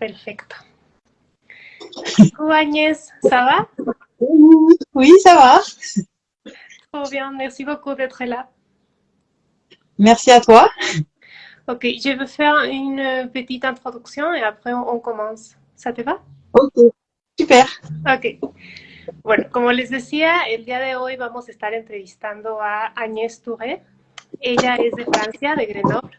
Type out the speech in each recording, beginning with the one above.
Perfecto. Coucou Agnès, ça va? Oui, ça va. Trop bien, merci beaucoup d'être là. Merci à toi. Ok, je vais faire une petite introduction et après on commence. ¿Ça te va? Ok, super. Ok. Bueno, como les decía, el día de hoy vamos a estar entrevistando a Agnès Touré. Ella es de Francia, de Grenoble,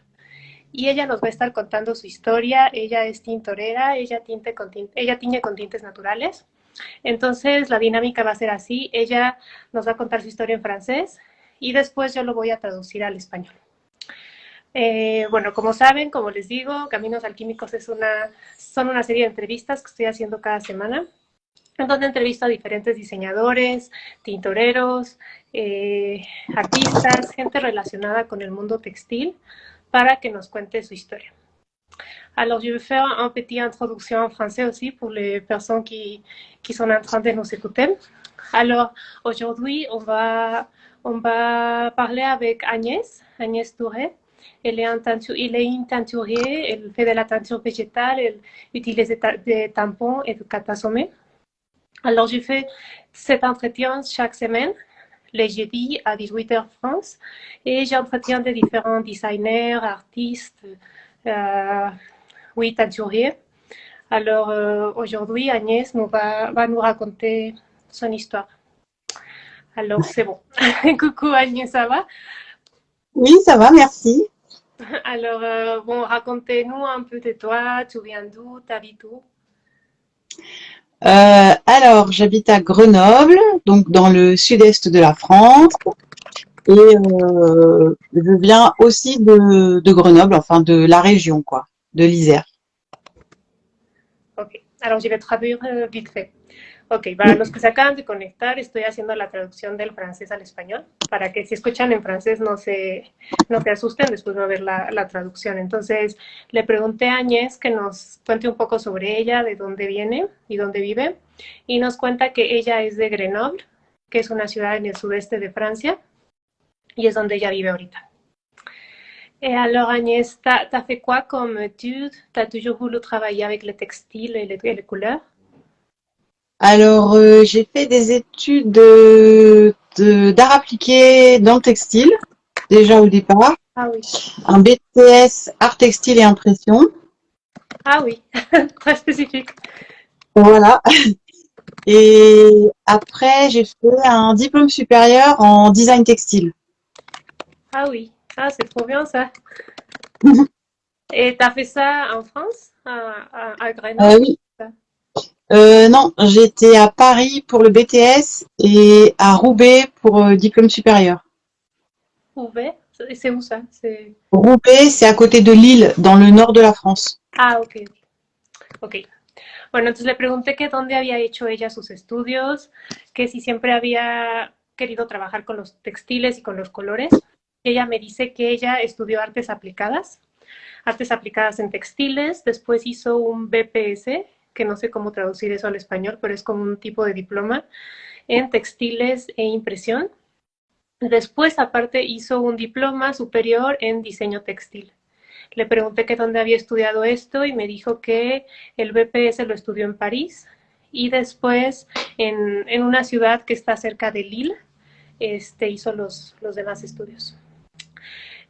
y ella nos va a estar contando su historia. Ella es tintorera, ella tiñe con tintes naturales. Entonces la dinámica va a ser así. Ella nos va a contar su historia en francés y después yo lo voy a traducir al español. Bueno, como saben, como les digo, Caminos Alquímicos son una serie de entrevistas que estoy haciendo cada semana, en donde entrevisto a diferentes diseñadores, tintoreros, artistas, gente relacionada con el mundo textil, para que nos cuente su historia. Alors, je vais faire une petite introduction en français aussi pour les personnes qui sont en train de nous écouter. Alors, aujourd'hui, on va parler avec Agnès Touré. Elle est une teinturier, elle fait de la teinture végétale, elle utilise des tampons et du catasomé. Alors, je fais cet entretien chaque semaine, les jeudis à 18h France, et j'entretiens des différents designers, artistes, oui, teinturiers. Alors, aujourd'hui, Agnès va nous raconter son histoire. Alors, c'est bon. Coucou Agnès, ça va? Oui, ça va, merci. Alors, bon, racontez-nous un peu de toi, tu viens d'où, t'habites où? Alors, j'habite à Grenoble, donc dans le sud-est de la France. Et je viens aussi de Grenoble, enfin de la région, quoi, de l'Isère. Ok, alors je vais traduire vite fait. Ok, para los que se acaban de conectar, estoy haciendo la traducción del francés al español, para que si escuchan en francés no se asusten, después va a ver la traducción. Entonces, le pregunté a Agnès que nos cuente un poco sobre ella, de dónde viene y dónde vive, y nos cuenta que ella es de Grenoble, que es una ciudad en el sudeste de Francia, y es donde ella vive ahorita. Et alors Agnès, t'as fait quoi comme études? T'as toujours voulu travailler avec le textile et les couleurs? Alors, j'ai fait des études d'art appliqué dans le textile, déjà au départ. Ah oui. Un BTS art textile et impression. Ah oui, très spécifique. Voilà. Et après, j'ai fait un diplôme supérieur en design textile. Ah oui, ah c'est trop bien ça. Et t'as fait ça en France, à Grenoble? Oui. Non, j'étais à Paris pour le BTS et à Roubaix pour diplôme supérieur. Roubaix? C'est où ça? Roubaix, c'est à côté de Lille, dans le nord de la France. Ah, ok. Ok. Bueno, entonces le pregunté que dónde había hecho ella sus estudios, que si siempre había querido trabajar con los textiles y con los colores. Y ella me dice que ella estudió artes aplicadas en textiles, después hizo un BPS, que no sé cómo traducir eso al español, pero es como un tipo de diploma en textiles e impresión. Después, aparte, hizo un diploma superior en diseño textil. Le pregunté que dónde había estudiado esto y me dijo que el BPS lo estudió en París y después en una ciudad que está cerca de Lille hizo los demás estudios.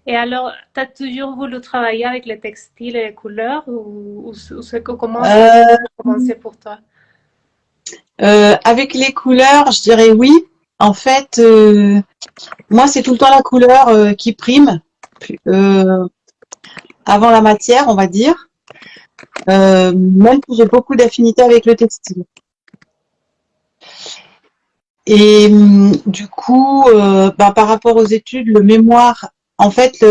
Et alors, tu as toujours voulu travailler avec les textiles et les couleurs comment ça a commencé pour toi? Avec les couleurs, je dirais oui. En fait, moi, c'est tout le temps la couleur qui prime avant la matière, on va dire. Même si j'ai beaucoup d'affinité avec le textile. Et du coup, par rapport aux études, le mémoire, en fait,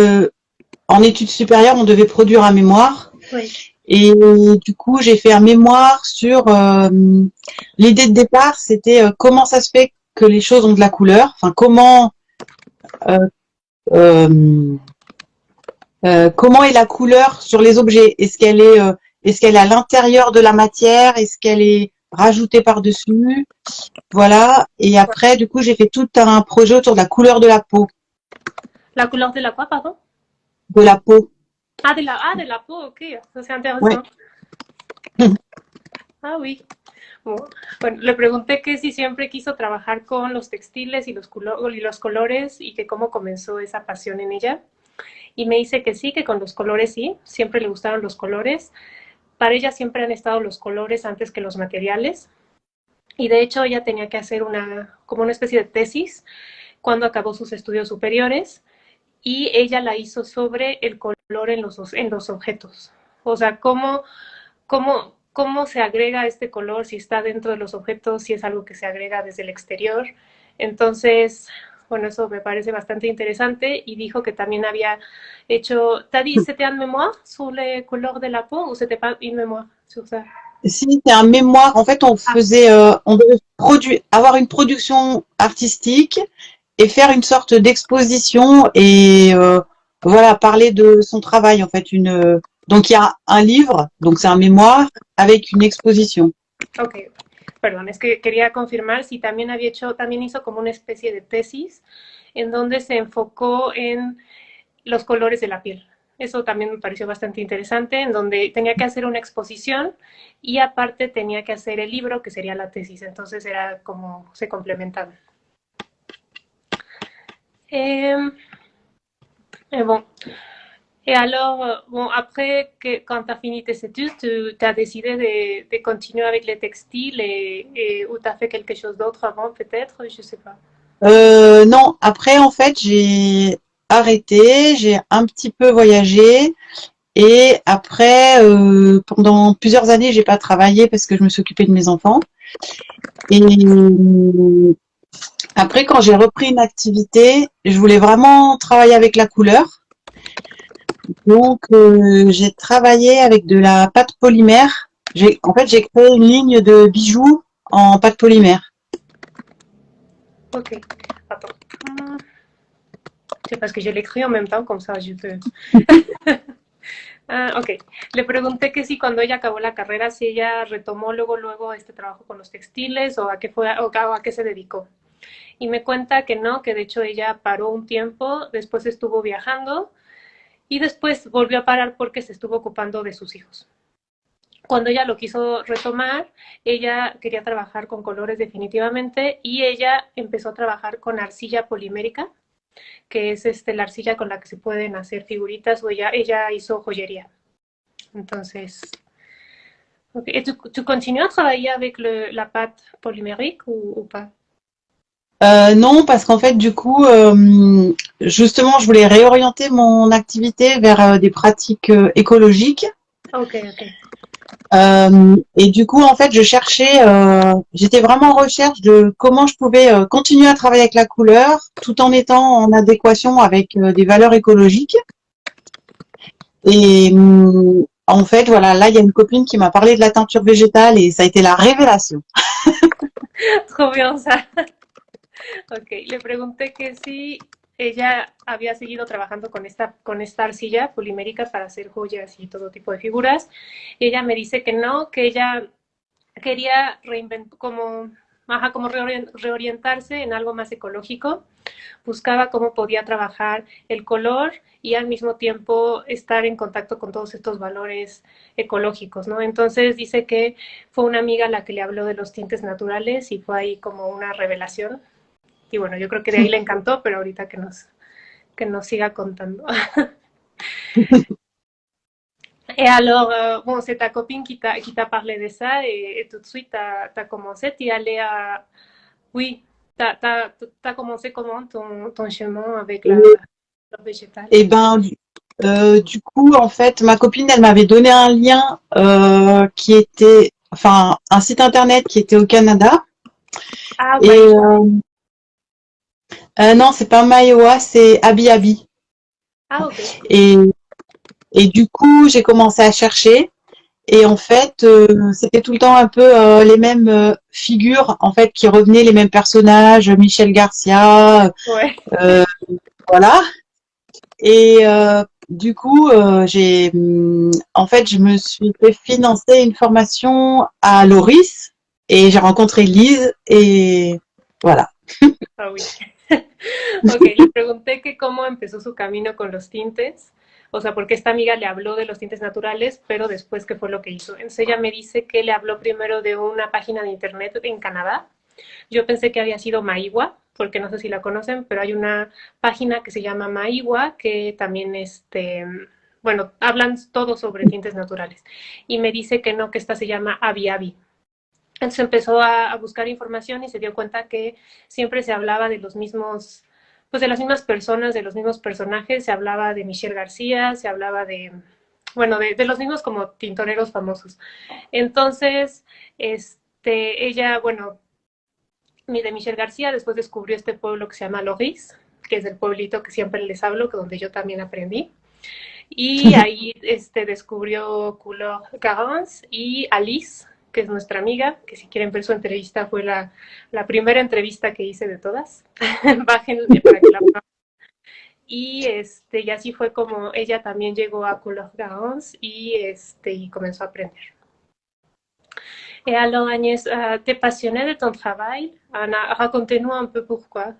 en études supérieures, on devait produire un mémoire. Oui. Et du coup, j'ai fait un mémoire sur l'idée de départ, c'était comment ça se fait que les choses ont de la couleur. Enfin, comment comment est la couleur sur les objets? Est-ce qu'elle est à l'intérieur de la matière? Est-ce qu'elle est rajoutée par-dessus? Voilà. Et après, du coup, j'ai fait tout un projet autour de la couleur de la peau. La couleur de la quoi, pardon? De la peau. Ah, de la peau, ok. Ça, c'est intéressant. Ouais. Ah, oui. Bueno, le pregunté que si siempre quiso trabajar con los textiles y los colores y que cómo comenzó esa pasión en ella. Y me dice que sí, que con los colores sí, siempre le gustaron los colores. Para ella siempre han estado los colores antes que los materiales. Y de hecho ella tenía que hacer como una especie de tesis cuando acabó sus estudios superiores y ella la hizo sobre el color en los objetos. O sea, cómo se agrega este color, si está dentro de los objetos, si es algo que se agrega desde el exterior. Entonces, bueno, eso me parece bastante interesante y dijo que también había hecho, ¿t'as dit c'était un mémoire sur les couleurs de la peau ou c'était pas une mémoire sur ça? Si, c'est un mémoire. En fait, Ah, on devait avoir une production artistique et faire une sorte d'exposition et voilà, parler de son travail en fait. Donc il y a un livre, donc c'est un mémoire avec une exposition. ok, perdón, es que quería confirmar si también también hizo como una especie de tesis en donde se enfocó en los colores de la piel. Eso también me pareció bastante interesante, en donde tenía que hacer una exposición y aparte tenía que hacer el libro, que sería la tesis. Entonces era como se complementaban. Eh, bon. Et alors, bon, après, quand tu as fini tes études, tu as décidé de continuer avec les textiles ou tu as fait quelque chose d'autre avant, peut-être, je sais pas. Non, après en fait j'ai arrêté, j'ai un petit peu voyagé et après pendant plusieurs années j'ai pas travaillé parce que je me suis occupée de mes enfants. Et après quand j'ai repris une activité, je voulais vraiment travailler avec la couleur. Donc j'ai travaillé avec de la pâte polymère. En fait j'ai créé une ligne de bijoux en pâte polymère. Ok, attends. C'est parce que je l'écris en même temps, comme ça je peux. Ah, ok. Le pregunté que si cuando ella acabó la carrera, si ella retomó luego este trabajo con los textiles o a qué fue o a qué se dedicó. Y me cuenta que no, que de hecho ella paró un tiempo, después estuvo viajando y después volvió a parar porque se estuvo ocupando de sus hijos. Cuando ella lo quiso retomar, ella quería trabajar con colores definitivamente y ella empezó a trabajar con arcilla polimérica, que es la arcilla con la que se pueden hacer figuritas o ella hizo joyería. Entonces, okay. ¿Tu continues à travailler avec la pâte polymérique ou pas? Non, parce qu'en fait, du coup, justement, je voulais réorienter mon activité vers des pratiques écologiques. Ok, ok. Et du coup, en fait, j'étais vraiment en recherche de comment je pouvais continuer à travailler avec la couleur tout en étant en adéquation avec des valeurs écologiques. Et en fait, voilà, là, il y a une copine qui m'a parlé de la teinture végétale et ça a été la révélation. Trop bien ça. Ok, le pregunté que si ella había seguido trabajando con esta arcilla polimérica para hacer joyas y todo tipo de figuras. Y ella me dice que no, que ella quería como reorientarse en algo más ecológico. Buscaba cómo podía trabajar el color y al mismo tiempo estar en contacto con todos estos valores ecológicos, ¿no? Entonces dice que fue una amiga la que le habló de los tintes naturales y fue ahí como una revelación. Y bueno, yo creo que de ahí le encantó, pero ahorita que nos siga contando. Et alors, bon, c'est ta copine qui t'a parlé de ça et tout de suite, t'as commencé, t'y allais à... Oui, t'as commencé comment ton chemin avec la fleur végétale? Et ben, du coup, en fait, ma copine, elle m'avait donné un lien qui était, enfin, un site internet qui était au Canada. Ah, Et ouais. non, c'est pas Maïwa, c'est Abi Abi. Ah, ok. Et, et du coup, j'ai commencé à chercher. Et en fait, c'était tout le temps un peu les mêmes figures, en fait, qui revenaient, les mêmes personnages, Michel Garcia, Ouais. voilà. Et du coup, en fait, je me suis fait financer une formation à Loris et j'ai rencontré Lise et voilà. Ah, oui. Ok, le pregunté que cómo empezó su camino con los tintes, o sea, porque esta amiga le habló de los tintes naturales, pero después qué fue lo que hizo. Entonces ella me dice que le habló primero de una página de internet en Canadá. Yo pensé que había sido Maiwa, porque no sé si la conocen, pero hay una página que se llama Maiwa que también bueno, hablan todo sobre tintes naturales. Y me dice que no, que esta se llama Avi Avi. Entonces empezó a buscar información y se dio cuenta que siempre se hablaba de los mismos, pues de las mismas personas, de los mismos personajes, se hablaba de Michelle García, se hablaba bueno, de los mismos como tintoreros famosos. Entonces, ella, bueno, de Michelle García, después descubrió este pueblo que se llama Loris, que es el pueblito que siempre les hablo, que donde yo también aprendí. Y ahí descubrió Couleur Garance y Alice, que es nuestra amiga, que si quieren ver su entrevista fue la primera entrevista que hice de todas. Bájenle para que la puedan. Y así fue como ella también llegó a Couleur Garance y comenzó a aprender. Et alors Agnès, t'es passionnée de ton travail? Anna, racontez-nous un peu pourquoi.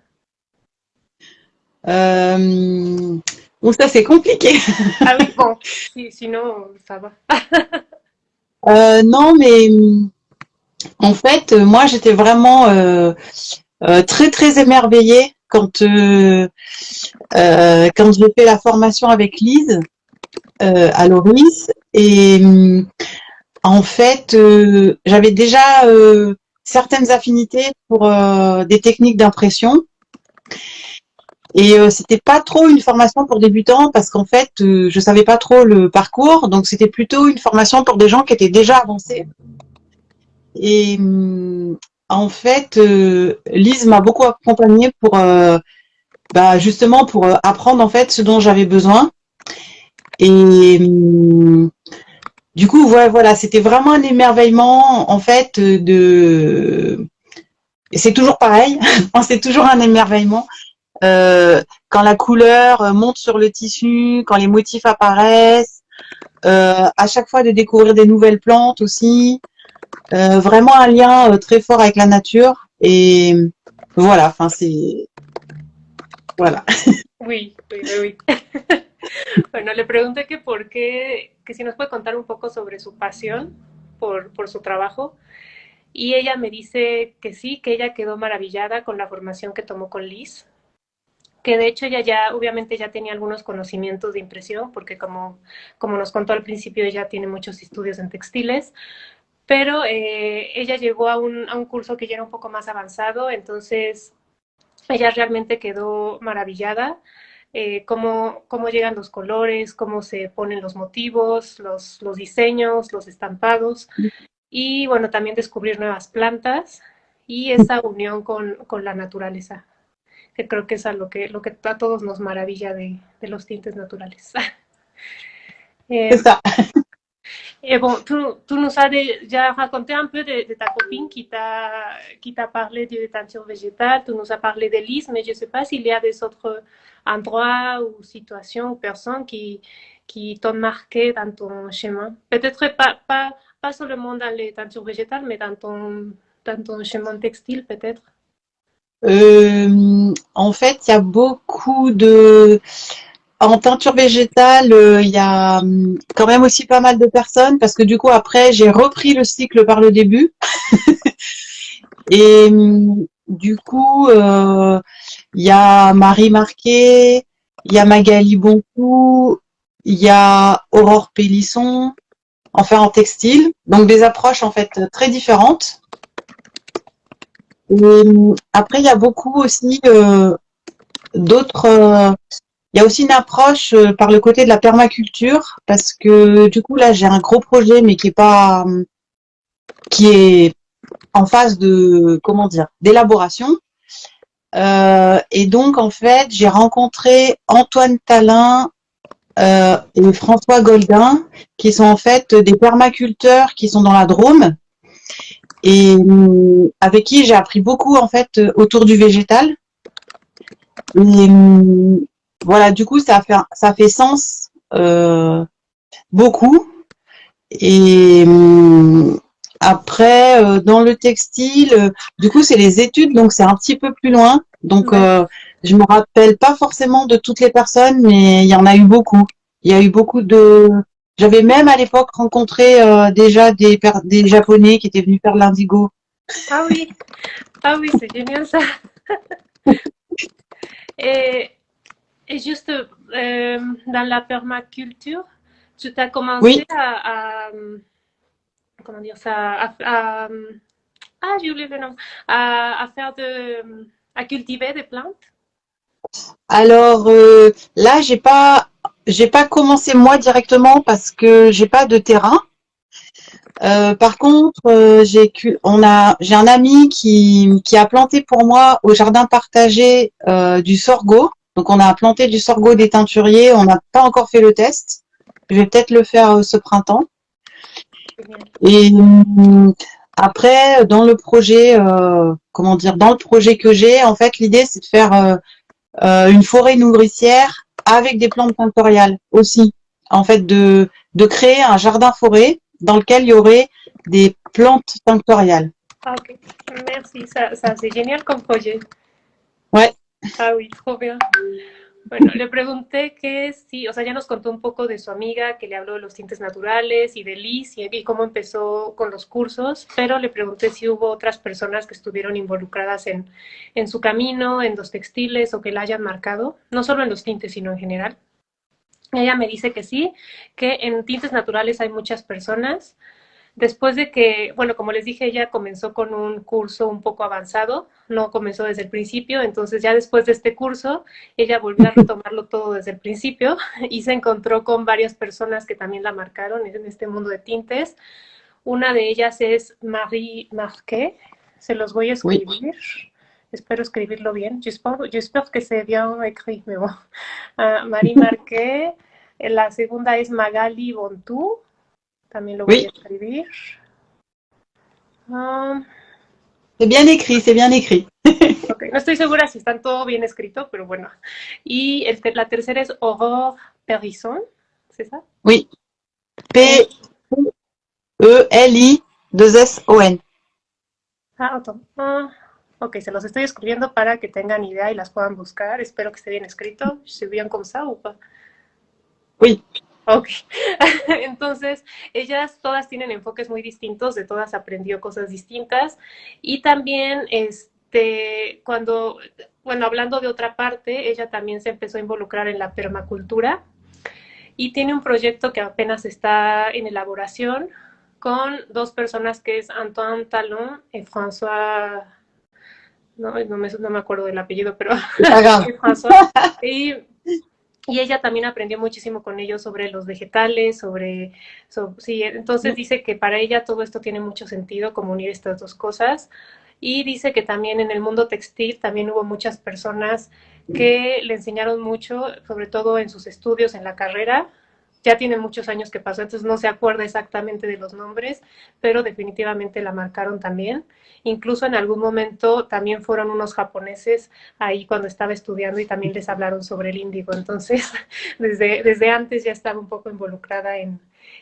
Ça c'est compliqué. Ah oui, bon, sinon ça va. Non, mais en fait, moi j'étais vraiment très très émerveillée quand j'ai fait la formation avec Lise à Loris. Et en fait, j'avais déjà certaines affinités pour des techniques d'impression. Et c'était pas trop une formation pour débutants parce qu'en fait, je savais pas trop le parcours, donc c'était plutôt une formation pour des gens qui étaient déjà avancés. Et en fait, Lise m'a beaucoup accompagnée pour justement pour apprendre en fait ce dont j'avais besoin. Et du coup, voilà, c'était vraiment un émerveillement en fait et c'est toujours pareil, c'est toujours un émerveillement. Quand la couleur monte sur le tissu, quand les motifs apparaissent, à chaque fois de découvrir des nouvelles plantes aussi, vraiment un lien très fort avec la nature et voilà, enfin c'est voilà. Oui, oui, oui, oui. Bueno, le pregunté que por qué, que si nos puede contar un poco sobre su pasión por su trabajo. Y ella me dice que sí, que ella quedó maravillada con la formación que tomó con Liz, que de hecho ella ya, obviamente ya tenía algunos conocimientos de impresión, porque como nos contó al principio, ella tiene muchos estudios en textiles, pero ella llegó a un curso que ya era un poco más avanzado, entonces ella realmente quedó maravillada. Cómo llegan los colores, cómo se ponen los motivos, los diseños, los estampados y bueno, también descubrir nuevas plantas y esa unión con la naturaleza, que creo que es lo que a todos nos maravilla de los tintes naturales. C'est ça. Et bon, tu nous as déjà raconté un peu de ta copine qui t'a parlé de teinture végétale, tu nous as parlé de Lise, mais je ne sais pas s'il y a des autres endroits ou situations ou personnes qui t'ont marqué dans ton chemin. Peut-être pas seulement dans les teintures végétales, mais dans ton chemin textile peut-être. En fait, il y a beaucoup en teinture végétale, il y a quand même aussi pas mal de personnes parce que du coup après j'ai repris le cycle par le début et du coup il y a Marie Marquet, il y a Magali Boncoux, il y a Aurore Pélisson, enfin en textile, donc des approches en fait très différentes. Et après il y a beaucoup aussi d'autres. Il y a aussi une approche par le côté de la permaculture parce que du coup là j'ai un gros projet mais qui est en phase de d'élaboration et donc en fait j'ai rencontré Antoine Talin et François Goldin qui sont en fait des permaculteurs qui sont dans la Drôme et avec qui j'ai appris beaucoup en fait autour du végétal et voilà, du coup, ça fait sens beaucoup. Et après, dans le textile, du coup, c'est les études, donc c'est un petit peu plus loin. Donc, je me rappelle pas forcément de toutes les personnes, mais il y en a eu beaucoup. Il y a eu beaucoup de... J'avais même à l'époque rencontré déjà des Japonais qui étaient venus faire de l'indigo. Ah oui, c'est génial ça. Et, et juste dans la permaculture, tu t'as commencé Oui, comment dire ça, j'ai oublié le nom, à faire à cultiver des plantes. alors là, j'ai pas commencé moi directement parce que j'ai pas de terrain. Par contre, j'ai un ami qui a planté pour moi au jardin partagé du sorgho. Donc, on a planté du sorgho des teinturiers. On n'a pas encore fait le test. Je vais peut-être le faire ce printemps. Génial. Et après, dans le projet, comment dire, dans le projet que j'ai, en fait, l'idée c'est de faire une forêt nourricière avec des plantes tinctoriales aussi. En fait, de créer un jardin-forêt dans lequel il y aurait des plantes tinctoriales. Ah, ok, merci, ça c'est génial comme projet. Ouais, Ah oui, trop bien. Bueno, le pregunté que sí, o sea, ya nos contó un poco de su amiga, que le habló de los tintes naturales y de Liz y cómo empezó con los cursos, pero le pregunté si hubo otras personas que estuvieron involucradas en su camino, en los textiles o que la hayan marcado, no solo en los tintes, sino en general. Ella me dice que sí, que en tintes naturales hay muchas personas. Después de que, bueno, como les dije, ella comenzó con un curso un poco avanzado, no comenzó desde el principio, entonces ya después de este curso, ella volvió a retomarlo todo desde el principio y se encontró con varias personas que también la marcaron en este mundo de tintes. Una de ellas es Marie Marquet, se los voy a oui. escribir. Espero escribirlo bien. J'espère que c'est bien écrit, mais bon. Marie Marquet. La segunda es Magali Bontu. También lo voy a Oui, escribir. Um, c'est bien écrit, c'est bien écrit. ok, no estoy segura si están todo bien escrito, pero bueno. Y la tercera es Aurore Perrison, ¿es esa? Oui, Eh, Pelison. attends. Ok, se los estoy escribiendo para que tengan idea y las puedan buscar. Espero que esté bien escrito. ¿Se bien como ça o pas? Oui, Ok, entonces ellas todas tienen enfoques muy distintos, de todas aprendió cosas distintas y también bueno, hablando de otra parte, ella también se empezó a involucrar en la permacultura y tiene un proyecto que apenas está en elaboración con dos personas que es Antoine Talon y François, no me acuerdo del apellido, pero c'est pas grave. François. Y y ella también aprendió muchísimo con ellos sobre los vegetales, sí, entonces dice que para ella todo esto tiene mucho sentido, como unir estas dos cosas. Y dice que también en el mundo textil también hubo muchas personas que le enseñaron mucho, sobre todo en sus estudios, en la carrera. Ya tienen muchos años que pasó, entonces no se acuerda exactamente de los nombres, pero definitivamente la marcaron también. Incluso en algún momento también fueron unos japoneses ahí cuando estaba estudiando y también les hablaron sobre el índigo. Entonces, desde antes ya estaba un poco involucrada en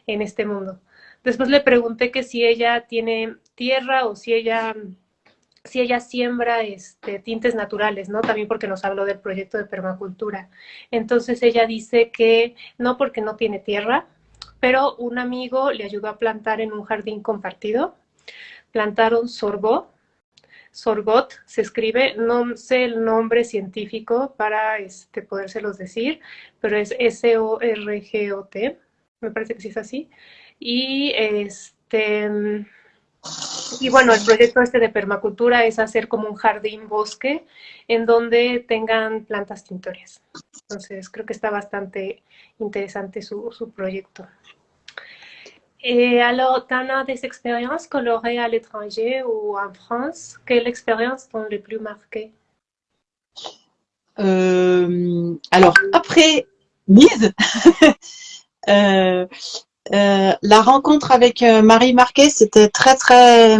este mundo. Después le pregunté que si ella tiene tierra o si ella siembra tintes naturales, ¿no? También porque nos habló del proyecto de permacultura. Entonces ella dice que no porque no tiene tierra, pero un amigo le ayudó a plantar en un jardín compartido. Plantaron sorgot se escribe, no sé el nombre científico para podérselos decir, pero es Sorgot, me parece que sí es así. Y y bueno, el proyecto de permacultura es hacer como un jardín bosque en donde tengan plantas tintorias. Entonces, creo que está bastante interesante su proyecto. Et alors, tu as des expériences colorées à l'étranger ou en France? Quelle expérience t'ont le plus marqué? Alors, après Lise, euh, la rencontre avec Marie Marquet, c'était très très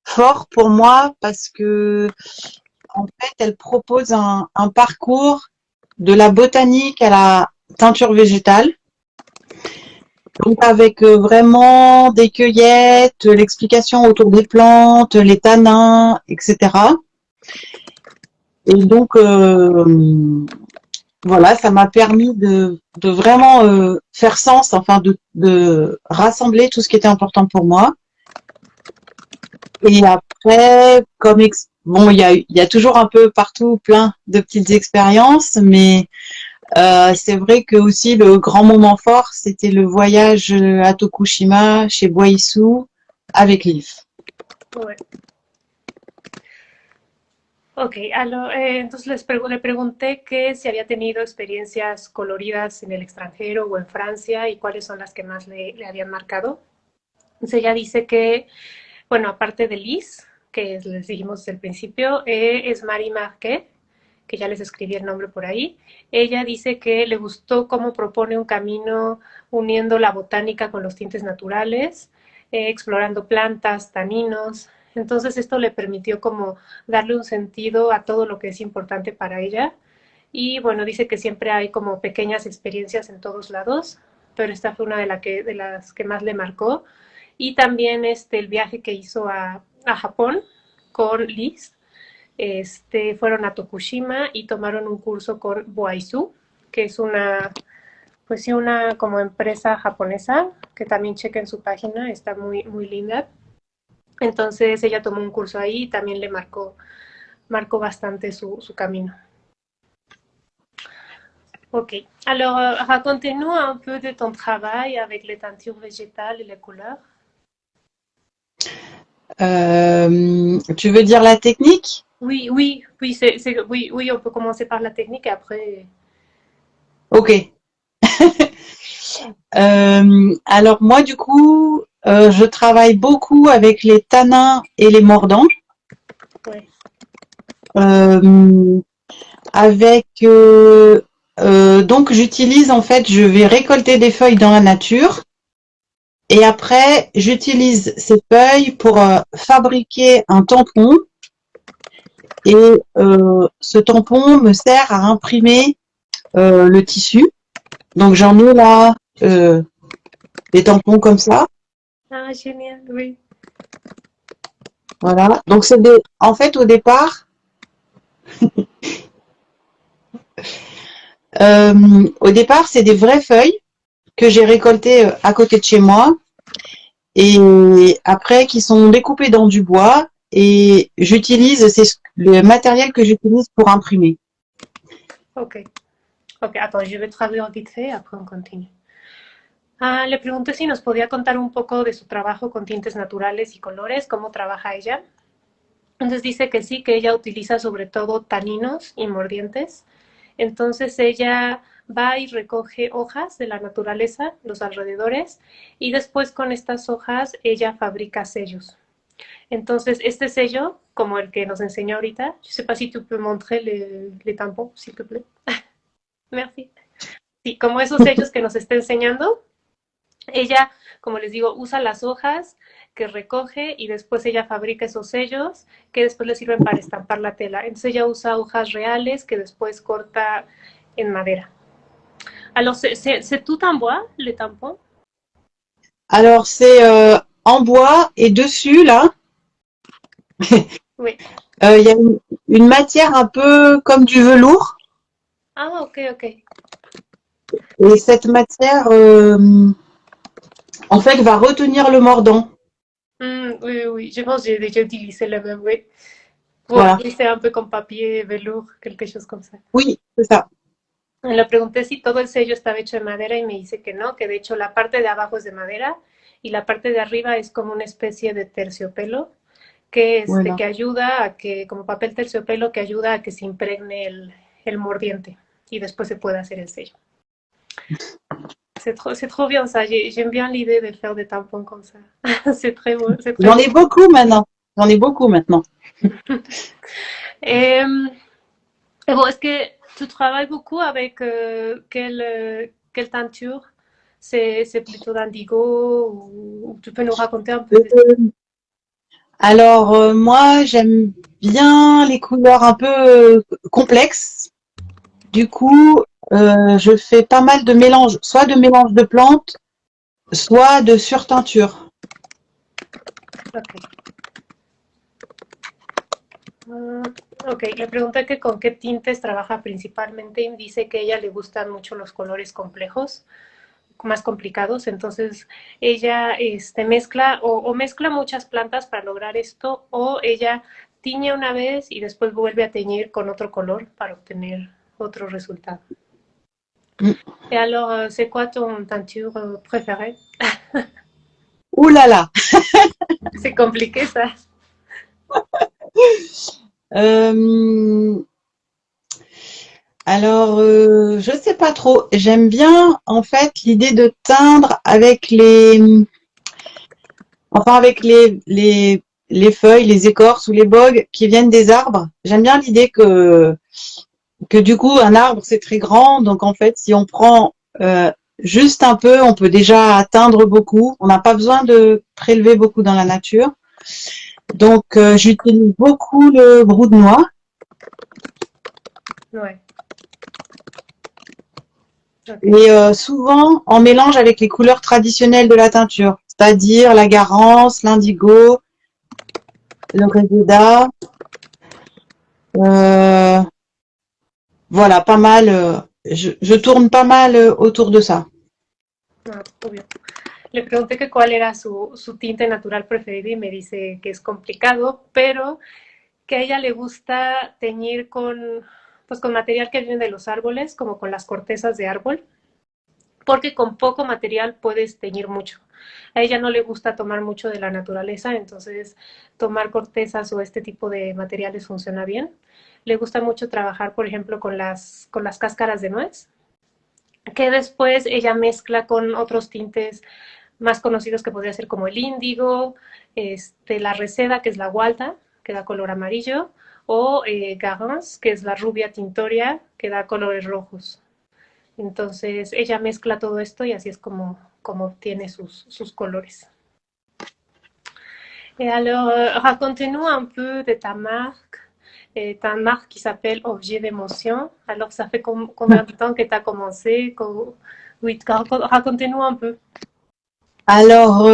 fort pour moi parce que en fait, elle propose un parcours de la botanique à la teinture végétale. Donc avec vraiment des cueillettes, l'explication autour des plantes, les tanins, etc. Et donc voilà, ça m'a permis de vraiment faire sens, enfin de rassembler tout ce qui était important pour moi. Et après, bon, il y a toujours un peu partout plein de petites expériences, mais c'est vrai que aussi le grand moment fort, c'était le voyage à Tokushima, chez Boisu, avec Liv. Ouais. Ok, entonces le pregunté que si había tenido experiencias coloridas en el extranjero o en Francia y cuáles son las que más le habían marcado. Entonces ella dice que, bueno, aparte de Liz, que les dijimos desde el principio, es Marie Marquet, que ya les escribí el nombre por ahí. Ella dice que le gustó cómo propone un camino uniendo la botánica con los tintes naturales, explorando plantas, taninos. Entonces esto le permitió como darle un sentido a todo lo que es importante para ella. Y bueno, dice que siempre hay como pequeñas experiencias en todos lados, pero esta fue una de las que más le marcó. Y también el viaje que hizo a Japón con Liz, fueron a Tokushima y tomaron un curso con Boaisu, que es pues sí, una como empresa japonesa, que también chequen su página, está muy linda. Entonces ella tomó un curso ahí y también le marcó bastante su camino. Ok, alors raconte-nous un peu de ton travail avec les teintures végétales et les couleurs. Tu veux dire la technique? Oui, on peut commencer par la technique et après. Ok. Alors moi, du coup, je travaille beaucoup avec les tanins et les mordants. Ouais. Donc j'utilise en fait, je vais récolter des feuilles dans la nature et après j'utilise ces feuilles pour fabriquer un tampon et ce tampon me sert à imprimer le tissu. Donc j'en ai là des tampons comme ça. Ah, génial, oui. Voilà. Donc en fait au départ, c'est des vraies feuilles que j'ai récoltées à côté de chez moi et après qui sont découpées dans du bois et c'est le matériel que j'utilise pour imprimer. Ok. Ok, attends, je vais traduire vite fait, après on continue. Le pregunté si nos podía contar un poco de su trabajo con tintes naturales y colores, cómo trabaja ella. Entonces dice que sí, que ella utiliza sobre todo taninos y mordientes. Entonces ella va y recoge hojas de la naturaleza, los alrededores, y después con estas hojas ella fabrica sellos. Entonces, este sello, como el que nos enseñó ahorita, je sais pas si tu peux montrer les tampons, s'il te plaît. Merci. Sí, como esos sellos que nos está enseñando, ella, como les digo, usa las hojas que recoge y después ella fabrica esos sellos que después le sirven para estampar la tela. Entonces ella usa hojas reales que después corta en madera. Alors, c'est tout en bois, les tampons? Alors c'est en bois et dessus là, Oui. il y a une matière un peu comme du velours. Ah, ok, ok. Et cette matière, en fait, va retenir le mordant. Oui, je pense que j'ai déjà utilisé le même, oui. Pour Voilà. glisser un peu comme papier, velours, quelque chose comme ça. Oui, c'est ça. Le pregunté si todo el sello estaba hecho de madera y me dice que no, que de hecho la parte de abajo es de madera y la parte de arriba es como una especie de terciopelo Voilà. que ayuda a que, como papel terciopelo, que ayuda a que se impregne el mordiente y después se pueda hacer el sello. C'est trop bien ça. J'aime bien l'idée de faire des tampons comme ça. C'est très beau. J'en ai beaucoup maintenant. J'en ai beaucoup maintenant. Et bon, est-ce que tu travailles beaucoup avec quelle teinture? C'est plutôt d'indigo ou tu peux nous raconter un peu de... Alors moi, j'aime bien les couleurs un peu complexes. Du coup, je fais pas mal de mélanges, soit de mélange de plantes, soit de surteinture. Ok. Ok, le pregunté que con qué tintes trabaja principalmente y dice que a ella le gustan mucho los colores complejos, más complicados, entonces ella mezcla o mezcla muchas plantas para lograr esto o ella tiñe una vez y después vuelve a teñir con otro color para obtener otro resultado. Mm. Et alors, c'est quoi ton teinture préférée? Ouh là là. C'est compliqué ça. Euh, alors, je sais pas trop. J'aime bien en fait l'idée de teindre avec avec les feuilles, les écorces ou les bogues qui viennent des arbres. J'aime bien l'idée que du coup un arbre c'est très grand, donc en fait si on prend juste un peu, on peut déjà atteindre beaucoup. On n'a pas besoin de prélever beaucoup dans la nature. Donc j'utilise beaucoup le brou de noix Ouais. Ok. et souvent en mélange avec les couleurs traditionnelles de la teinture, c'est-à-dire la garance, l'indigo, le reseda. Euh, voilà, pas mal. Je tourne pas mal autour de ça. Ah, obvio. Le pregunté que cuál era su tinte natural preferido y me dice que es complicado, pero que a ella le gusta teñir pues con material que viene de los árboles, como con las cortezas de árbol, porque con poco material puedes teñir mucho. A ella no le gusta tomar mucho de la naturaleza, entonces tomar cortezas o este tipo de materiales funciona bien. Le gusta mucho trabajar, por ejemplo, con las cáscaras de nuez, que después ella mezcla con otros tintes más conocidos que podría ser como el índigo, la reseda, que es la gualda, que da color amarillo, o garance, que es la rubia tintoria, que da colores rojos. Entonces ella mezcla todo esto y así es como obtiene sus colores. Et alors, racontez-nous un peu de ta marque qui s'appelle Objet d'émotion. Alors, ça fait combien de temps que tu as commencé? Oui, racontez-nous un peu. Alors,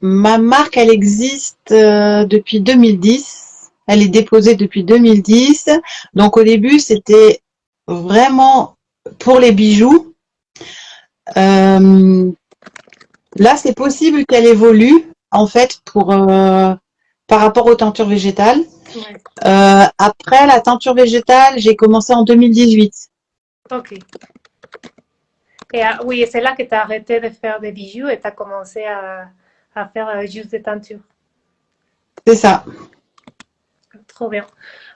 ma marque, elle existe depuis 2010. Elle est déposée depuis 2010. Donc, au début, c'était vraiment pour les bijoux. Euh, Là, c'est possible qu'elle évolue, en fait, par rapport aux teintures végétales. Ouais. Après la teinture végétale, j'ai commencé en 2018. Ok. Et oui, c'est là que tu as arrêté de faire des bijoux et tu as commencé à faire juste des teintures. C'est ça. Trop bien.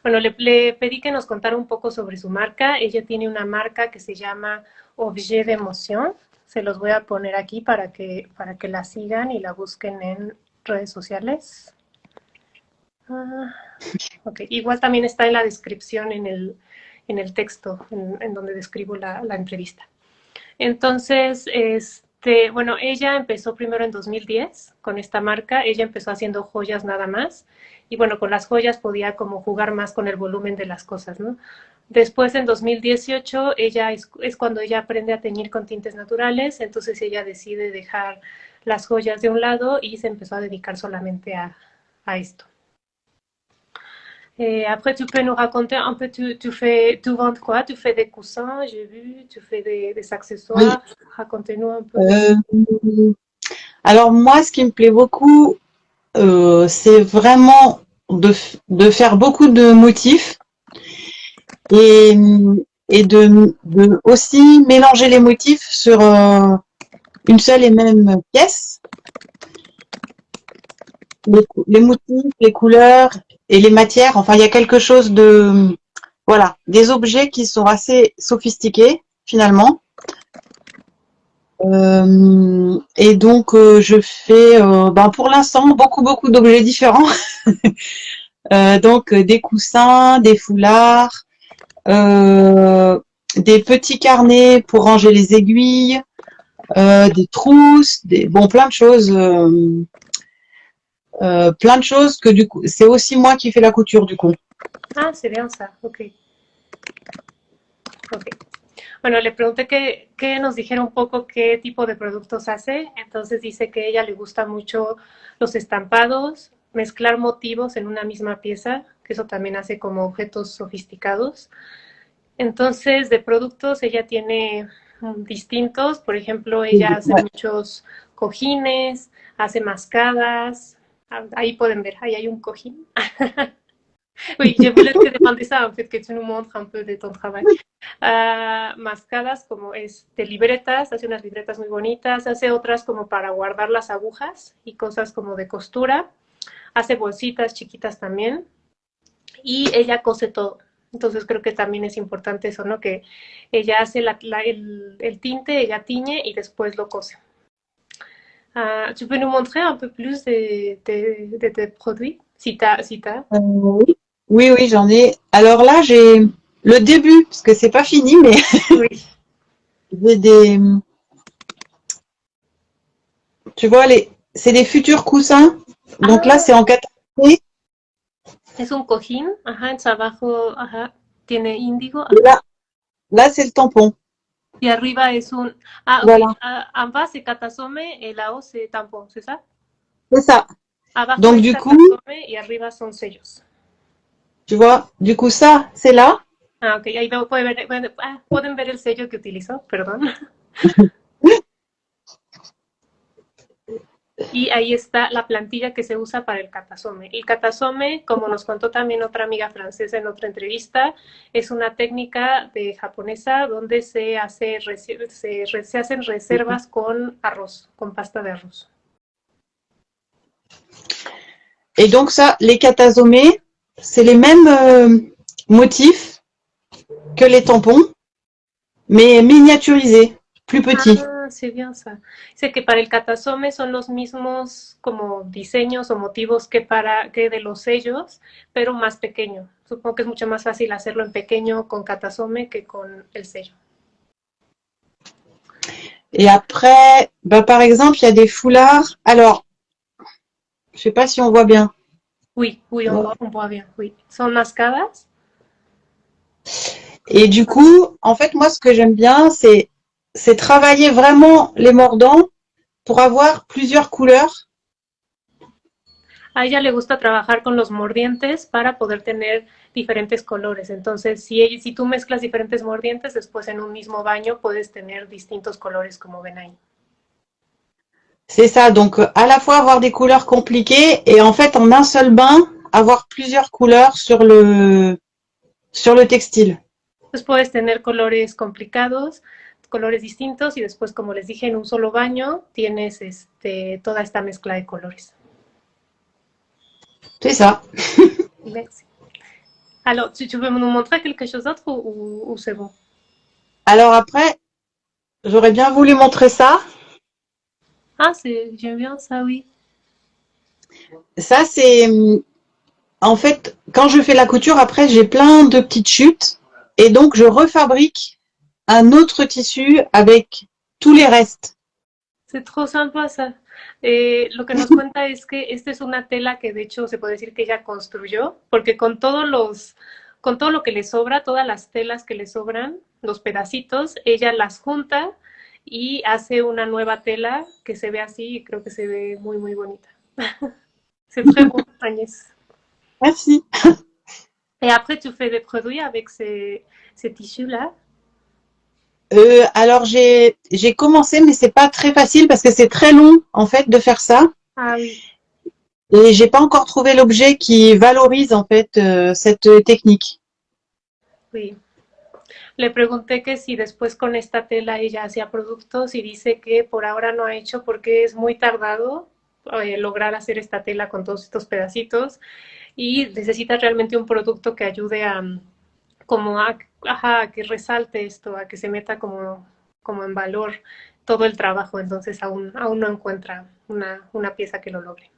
Bueno, le pedí que nos contara un poco sobre su marca. Ella tiene una marca que se llama Objet d'Emotion. Se los voy a poner aquí para que la sigan y la busquen en redes sociales. Ah, ok, igual también está en la descripción en el texto en donde describo la entrevista. Entonces, bueno, ella empezó primero en 2010 con esta marca, ella empezó haciendo joyas nada más y bueno, con las joyas podía como jugar más con el volumen de las cosas, ¿no? Después, en 2018, ella es cuando ella aprende a teñir con tintes naturales, entonces ella decide dejar las joyas de un lado y se empezó a dedicar solamente a esto. Et après, tu peux nous raconter un peu, tu vends quoi? Tu fais des coussins, j'ai vu, tu fais des Oui. accessoires. Racontez-nous un peu. Euh, alors moi, ce qui me plaît beaucoup, c'est vraiment de faire beaucoup de motifs et, de aussi mélanger les motifs sur une seule et même pièce. Les motifs, les couleurs et les matières. Enfin, il y a quelque chose voilà, des objets qui sont assez sophistiqués finalement. Et donc, je fais, pour l'instant, beaucoup d'objets différents. Donc, des coussins, des foulards, des petits carnets pour ranger les aiguilles, des trousses, plein de choses que du coup, c'est aussi moi qui fais la couture du coup. Ah, c'est bien ça. Ok. Ok. Bueno, le pregunté que nos dijera un poco qué tipo de productos hace. Entonces dice que a ella le gusta mucho los estampados, mezclar motivos en una misma pieza, que eso también hace como objetos sofisticados. Entonces, de productos ella tiene distintos, por ejemplo, ella hace muchos cojines, hace mascadas, ahí pueden ver, ahí hay un cojín. Oui, je voulais te demander ça, en fait, que tu nous montres un peu de ton travail. Mascadas como es de libretas, hace unas libretas muy bonitas, hace otras como para guardar las agujas y cosas como de costura, hace bolsitas chiquitas también y ella cose todo. Entonces creo que también es importante eso, ¿no? Que ella hace el tinte, ella tiñe y después lo cose. Tu peux nous montrer un peu plus de tes produits, si t'as. Oui, oui, oui, j'en ai. Alors là, j'ai le début, parce que c'est pas fini, mais Oui. j'ai des, tu vois, c'est des futurs coussins. Donc là, c'est en catapé. Es un cojín, ajá, en abajo, ajá, tiene índigo. Et là, c'est le tampon. Y arriba es un... Ah, ok. Voilà, En bas, c'est katasome et là-haut, c'est tampon, ¿c'est ça? c'est ça. Abajo Donc es du coup, katasome y arriba son sellos. tu vois, du coup, ça, c'est là. Ah, ok. Ahí pueden ver el sello que utilizó, perdón. Y ahí está la plantilla que se usa para el katasome. El katasome, como nos contó también otra amiga francesa en otra entrevista, es una técnica de japonesa donde se hacen reservas con arroz, con pasta de arroz. Et donc ça, les katasomé, c'est les mêmes motifs que les tampons, mais miniaturisés, plus petits. Ah, sí, bien, dice que para el katasome son los mismos como diseños o motivos que de los sellos, pero más pequeño. Supongo que es mucho más fácil hacerlo en pequeño con katasome que con el sello. Et après, bah, par exemple, il y a des foulards. Alors, je sais pas si on voit bien. Oui, on voit bien, oui. Son mascadas. Et du coup, en fait, moi, ce que j'aime bien, c'est travailler vraiment les mordants pour avoir plusieurs couleurs. A ella le gusta trabajar con los mordientes para poder tener diferentes colores. Entonces, si tú mezclas diferentes mordientes, después en un mismo baño puedes tener distintos colores, como ven ahí. C'est ça, donc à la fois avoir des couleurs compliquées et en fait, en un seul bain, avoir plusieurs couleurs sur le textile. Pues puedes tener colores complicados, colores distintos y después, como les dije, en un solo baño tienes toda esta mezcla de colores. C'est ça. Merci. Alors, tu veux nous montrer quelque chose d'autre ou c'est bon? Alors après, j'aurais bien voulu montrer ça. Ah, j'aime bien ça, oui. Ça, c'est... En fait, quand je fais la couture, après, j'ai plein de petites chutes. Et donc, je refabrique un autre tissu avec tous les restes. C'est trop sympa ça. Lo que nos cuenta es que esta es una tela que de hecho se puede decir que ella construyó, porque con todo lo que le sobra, todas las telas que le sobran, los pedacitos, ella las junta y hace una nueva tela que se ve así y creo que se ve muy, muy bonita. C'est très beau, Agnès. Merci. Et après, tu fais des produits avec ces tissus-là? Alors j'ai commencé, mais c'est pas très facile parce que c'est très long en fait de faire ça. Ah oui. Et j'ai pas encore trouvé l'objet qui valorise en fait cette technique. Oui. Le pregunté que si después con esta tela ella hacía productos y dice que por ahora no ha hecho porque es muy tardado lograr hacer esta tela con todos estos pedacitos y necesita realmente un producto que ayude a que resalte esto, a que se meta como en valor todo el trabajo. Entonces aún no encuentra una pieza que lo logre.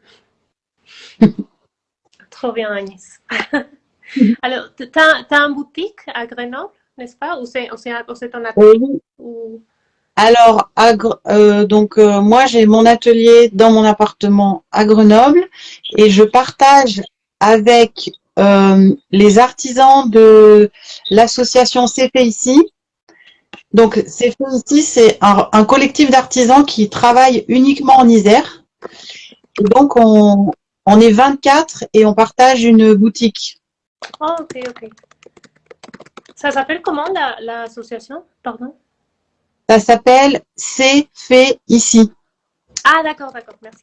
Trop bien, Agnès. Alors, t'as un boutique à Grenoble, n'est-ce pas? Ou c'est ton atelier? Oui. Alors, donc moi j'ai mon atelier dans mon appartement à Grenoble et je partage avec les artisans de l'association C'est fait ici. Donc C'est fait ici, c'est un collectif d'artisans qui travaillent uniquement en Isère. Et donc On est 24 et on partage une boutique. Oh, ok, ok. Ça s'appelle comment l'association? Pardon? Ça s'appelle C'est fait ici. Ah, d'accord, d'accord, merci.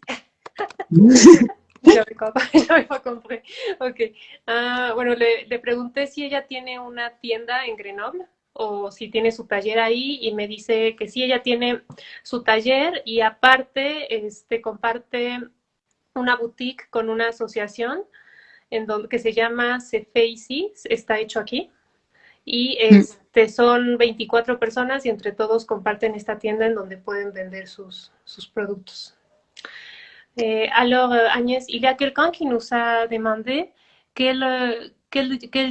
J'avais pas compris. Ok. Ah, bueno, le pregunté si ella tiene una tienda en Grenoble o si tiene su taller ahí y me dice que sí, ella tiene su taller y aparte comparte una boutique con una asociación que se llama Cefeisi, está hecho aquí. Y son 24 personas y entre todos comparten esta tienda en donde pueden vender sus productos. Alors, Agnès, il y a quelqu'un qui nous a demandé quel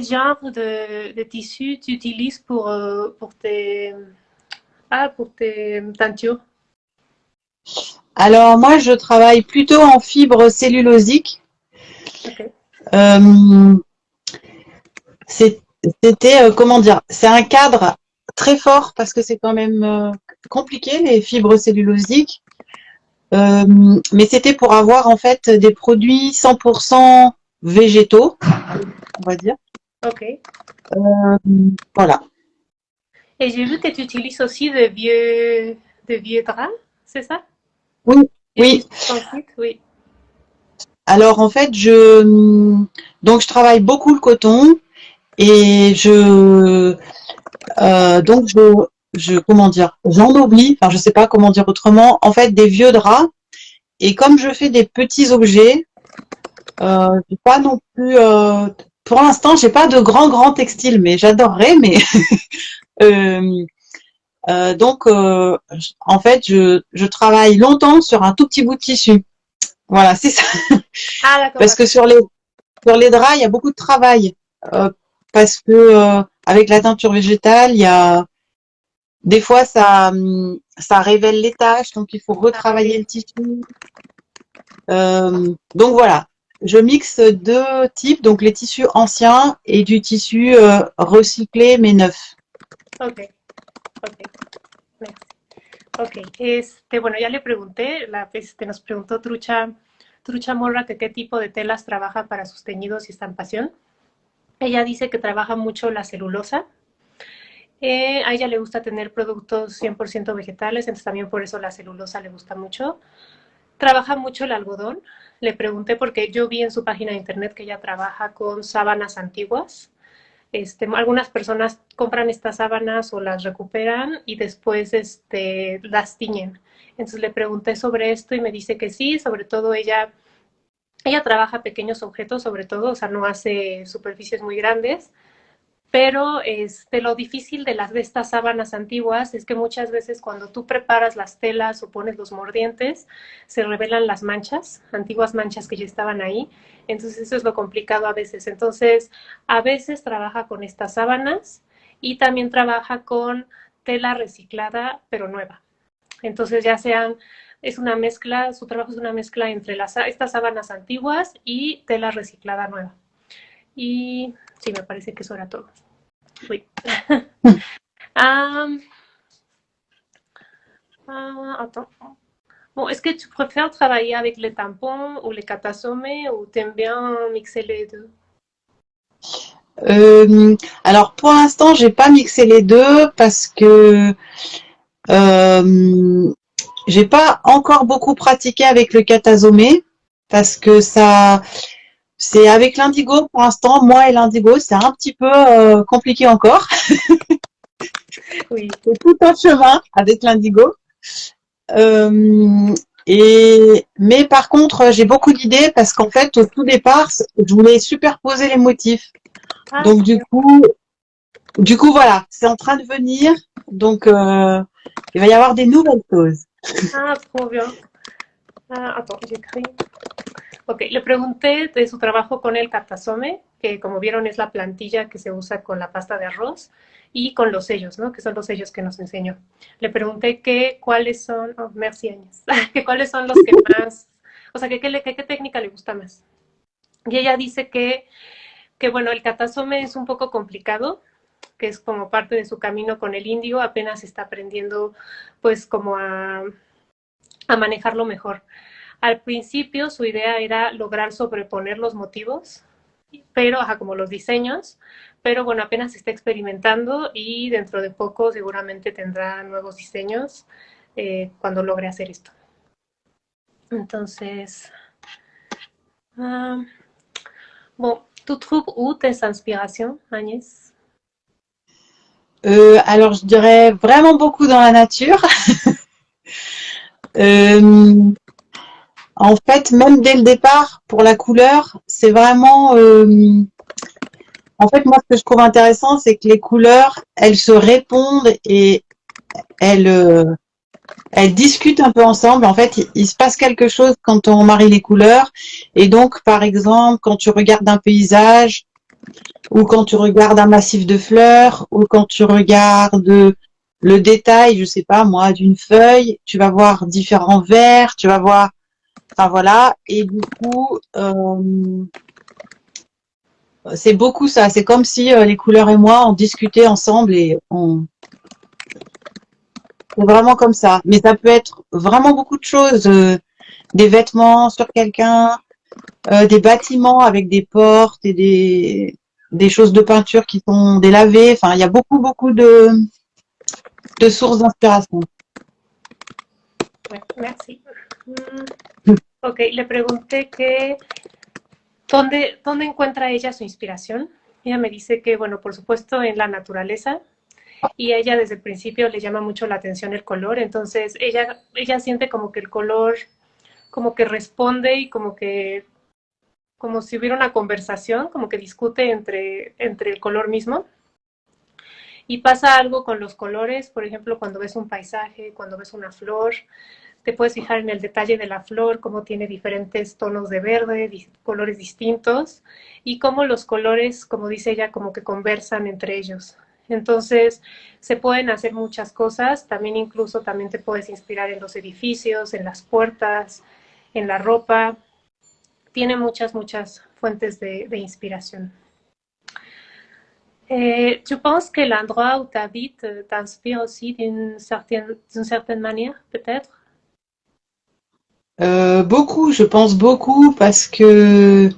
genre de tissu tu utilises pour tes teintures. Alors moi, je travaille plutôt en fibre cellulosique. Okay. C'était, comment dire, c'est un cadre très fort parce que c'est quand même compliqué, les fibres cellulosiques. Mais c'était pour avoir en fait des produits 100% végétaux, on va dire. Ok. Voilà. Et j'ai vu que tu utilises aussi de vieux draps, c'est ça? Oui, J'ai vu oui. sur ton site, oui. Alors en fait, donc je travaille beaucoup le coton et donc comment dire, j'ennoblis, enfin je sais pas comment dire autrement, en fait des vieux draps. Et comme je fais des petits objets, j'ai pas non plus, pour l'instant, j'ai pas de grands textiles, mais j'adorerais. Mais euh, donc, en fait, je travaille longtemps sur un tout petit bout de tissu. Voilà, c'est ça. Ah, d'accord, Parce que d'accord. sur les draps, il y a beaucoup de travail. Parce que avec la teinture végétale, il y a des fois ça révèle les taches, donc il faut Ah retravailler oui, le tissu. Donc voilà, je mixe deux types, donc les tissus anciens et du tissu recyclé mais neuf. ok, ok, merci. Ok, bueno, ya le pregunté, nos preguntó Trucha Morra que qué tipo de telas trabaja para sus teñidos y estampación. Ella dice que trabaja mucho la celulosa. A ella le gusta tener productos 100% vegetales, entonces también por eso la celulosa le gusta mucho. Trabaja mucho el algodón. Le pregunté porque yo vi en su página de internet que ella trabaja con sábanas antiguas. Algunas personas compran estas sábanas o las recuperan y después las tiñen. Entonces le pregunté sobre esto y me dice que sí, sobre todo ella trabaja pequeños objetos, sobre todo, o sea, no hace superficies muy grandes, pero lo difícil de estas sábanas antiguas es que muchas veces cuando tú preparas las telas o pones los mordientes, se revelan las manchas, antiguas manchas que ya estaban ahí. Entonces eso es lo complicado a veces. Entonces a veces trabaja con estas sábanas y también trabaja con tela reciclada pero nueva. Entonces ya sean, es una mezcla, su trabajo es una mezcla entre estas sábanas antiguas y tela reciclada nueva. Y sí, me parece que eso era todo. Oui. Euh, attends. Bon, est-ce que tu préfères travailler avec les tampons ou les katasome ou t'aimes bien mixer les deux? Alors pour l'instant, j'ai pas mixé les deux parce que j'ai pas encore beaucoup pratiqué avec le katasome parce que c'est avec l'indigo pour l'instant. Moi et l'indigo, c'est un petit peu compliqué encore. Oui. C'est tout un chemin avec l'indigo. Euh, mais par contre, j'ai beaucoup d'idées parce qu'en fait, au tout départ, je voulais superposer les motifs. Ah, Donc trop bien. du coup, voilà, c'est en train de venir. Donc, il va y avoir des nouvelles choses. Ah, trop bien. Ah, attends, j'écris. Ok, le pregunté de su trabajo con el katasome, que como vieron es la plantilla que se usa con la pasta de arroz, y con los sellos, ¿no? Que son los sellos que nos enseñó. Le pregunté cuáles son, oh, merci Áñez, que cuáles son los que más, o sea, qué técnica le gusta más. Y ella dice que bueno, el katasome es un poco complicado, que es como parte de su camino con el indio, apenas está aprendiendo pues como a manejarlo mejor. Al principio su idea era lograr sobreponer los motivos, pero como los diseños, pero bueno, apenas se está experimentando y dentro de poco seguramente tendrá nuevos diseños cuando logre hacer esto. Entonces, bon, tu trouves où tes inspirations, Agnès? Alors, je dirais vraiment beaucoup dans la nature. Euh, En fait, même dès le départ, pour la couleur, c'est vraiment. En fait, moi, ce que je trouve intéressant, c'est que les couleurs, elles se répondent et elles, elles discutent un peu ensemble. En fait, il se passe quelque chose quand on marie les couleurs. Et donc, par exemple, quand tu regardes un paysage, ou quand tu regardes un massif de fleurs, ou quand tu regardes le détail, je sais pas moi, d'une feuille, tu vas voir différents verts, tu vas voir. Enfin voilà, et du coup, c'est beaucoup ça. C'est comme si les couleurs et moi, on discutait ensemble et on. C'est vraiment comme ça. Mais ça peut être vraiment beaucoup de choses. Des vêtements sur quelqu'un, des bâtiments avec des portes et des choses de peinture qui sont délavées. Enfin, il y a beaucoup, beaucoup de sources d'inspiration. Bueno, merci. Ok, le pregunté que ¿dónde encuentra ella su inspiración? Ella me dice que, bueno, por supuesto en la naturaleza, y a ella desde el principio le llama mucho la atención el color, entonces ella siente como que el color como que responde y como si hubiera una conversación, como que discute entre el color mismo. Y pasa algo con los colores, por ejemplo, cuando ves un paisaje, cuando ves una flor, te puedes fijar en el detalle de la flor, cómo tiene diferentes tonos de verde, colores distintos, y cómo los colores, como dice ella, como que conversan entre ellos. Entonces, se pueden hacer muchas cosas, también incluso también te puedes inspirar en los edificios, en las puertas, en la ropa. Tiene muchas, muchas fuentes de inspiración. Tu penses que l'endroit où tu habites t'inspire aussi d'une certaine manière, peut-être? Beaucoup, je pense beaucoup parce que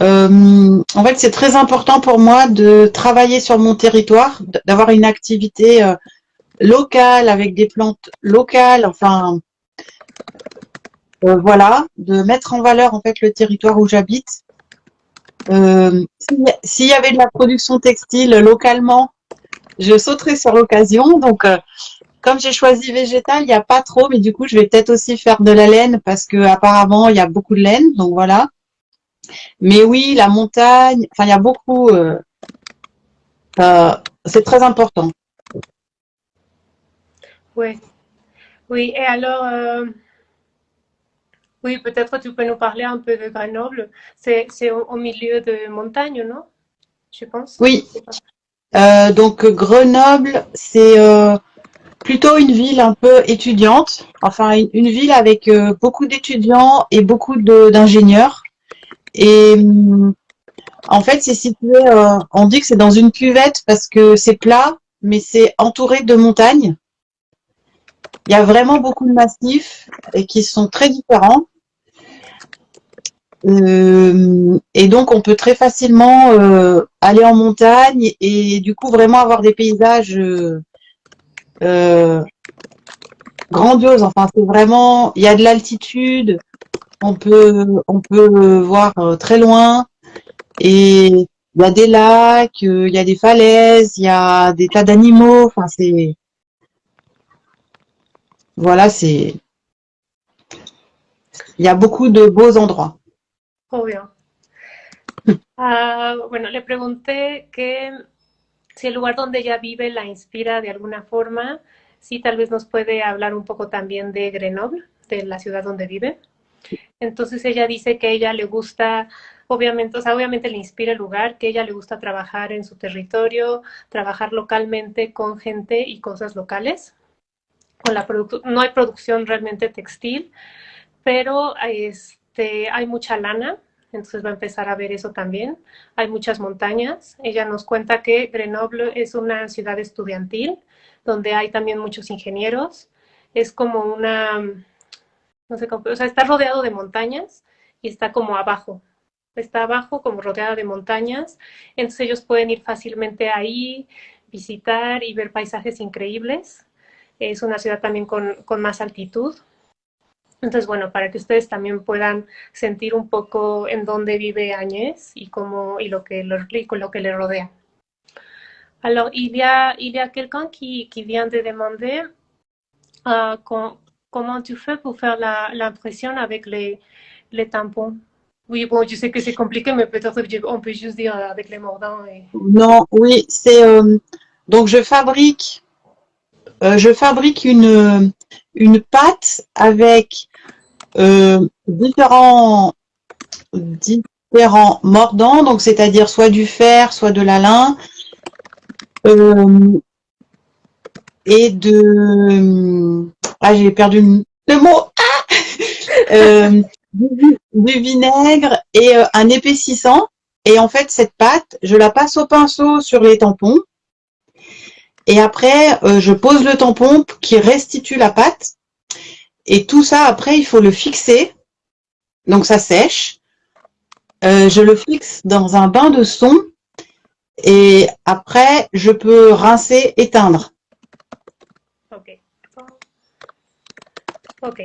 en fait, c'est très important pour moi de travailler sur mon territoire, d'avoir une activité locale avec des plantes locales, enfin voilà, de mettre en valeur en fait le territoire où j'habite. S'il y avait de la production textile localement, je sauterais sur l'occasion. Donc, comme j'ai choisi végétal, il n'y a pas trop, mais du coup, je vais peut-être aussi faire de la laine parce que apparemment, il y a beaucoup de laine. Donc voilà. Mais oui, la montagne, enfin, il y a beaucoup. C'est très important. Oui, oui. Et alors, oui, peut-être tu peux nous parler un peu de Grenoble. C'est au milieu de montagne, non? Je pense. Oui. Donc Grenoble, c'est plutôt une ville un peu étudiante. Enfin, une ville avec beaucoup d'étudiants et beaucoup d'ingénieurs. Et en fait, c'est situé. On dit que c'est dans une cuvette parce que c'est plat, mais c'est entouré de montagnes. Il y a vraiment beaucoup de massifs et qui sont très différents. Et donc, on peut très facilement aller en montagne et du coup vraiment avoir des paysages euh, grandioses. Enfin, c'est vraiment, il y a de l'altitude, on peut voir très loin et il y a des lacs, il y a des falaises, il y a des tas d'animaux. Enfin, voilà, il y a beaucoup de beaux endroits. Obvio. Bueno, le pregunté que si el lugar donde ella vive la inspira de alguna forma, sí, tal vez nos puede hablar un poco también de Grenoble, de la ciudad donde vive. Entonces ella dice que a ella le gusta, obviamente, o sea, obviamente le inspira el lugar, que a ella le gusta trabajar en su territorio, trabajar localmente con gente y cosas locales. No hay producción realmente textil, pero hay mucha lana, entonces va a empezar a ver eso también. Hay muchas montañas. Ella nos cuenta que Grenoble es una ciudad estudiantil, donde hay también muchos ingenieros. Es como no sé cómo, o sea, está rodeado de montañas y está como abajo. Está abajo, como rodeada de montañas. Entonces ellos pueden ir fácilmente ahí, visitar y ver paisajes increíbles. Es una ciudad también con más altitud. Entonces, bueno, para que ustedes también puedan sentir un poco en dónde vive Agnès y cómo y lo que le rodea. Alors, il y a quelqu'un qui vient de demander comment tu fais pour faire l'impression avec les tampons. Oui, bon, je sais que c'est compliqué, mais peut-être on peut juste dire avec les mordants. Et... Non, oui, c'est donc je fabrique une pâte avec différents mordants, donc c'est-à-dire soit du fer, soit de la lin, et j'ai perdu le mot, du vinaigre et un épaississant. Et en fait, cette pâte, je la passe au pinceau sur les tampons. Et après, je pose le tampon qui restitue la pâte. Et tout ça, après, il faut le fixer. Donc, ça sèche. Je le fixe dans un bain de son. Et après, je peux rincer, éteindre. Ok. Ok.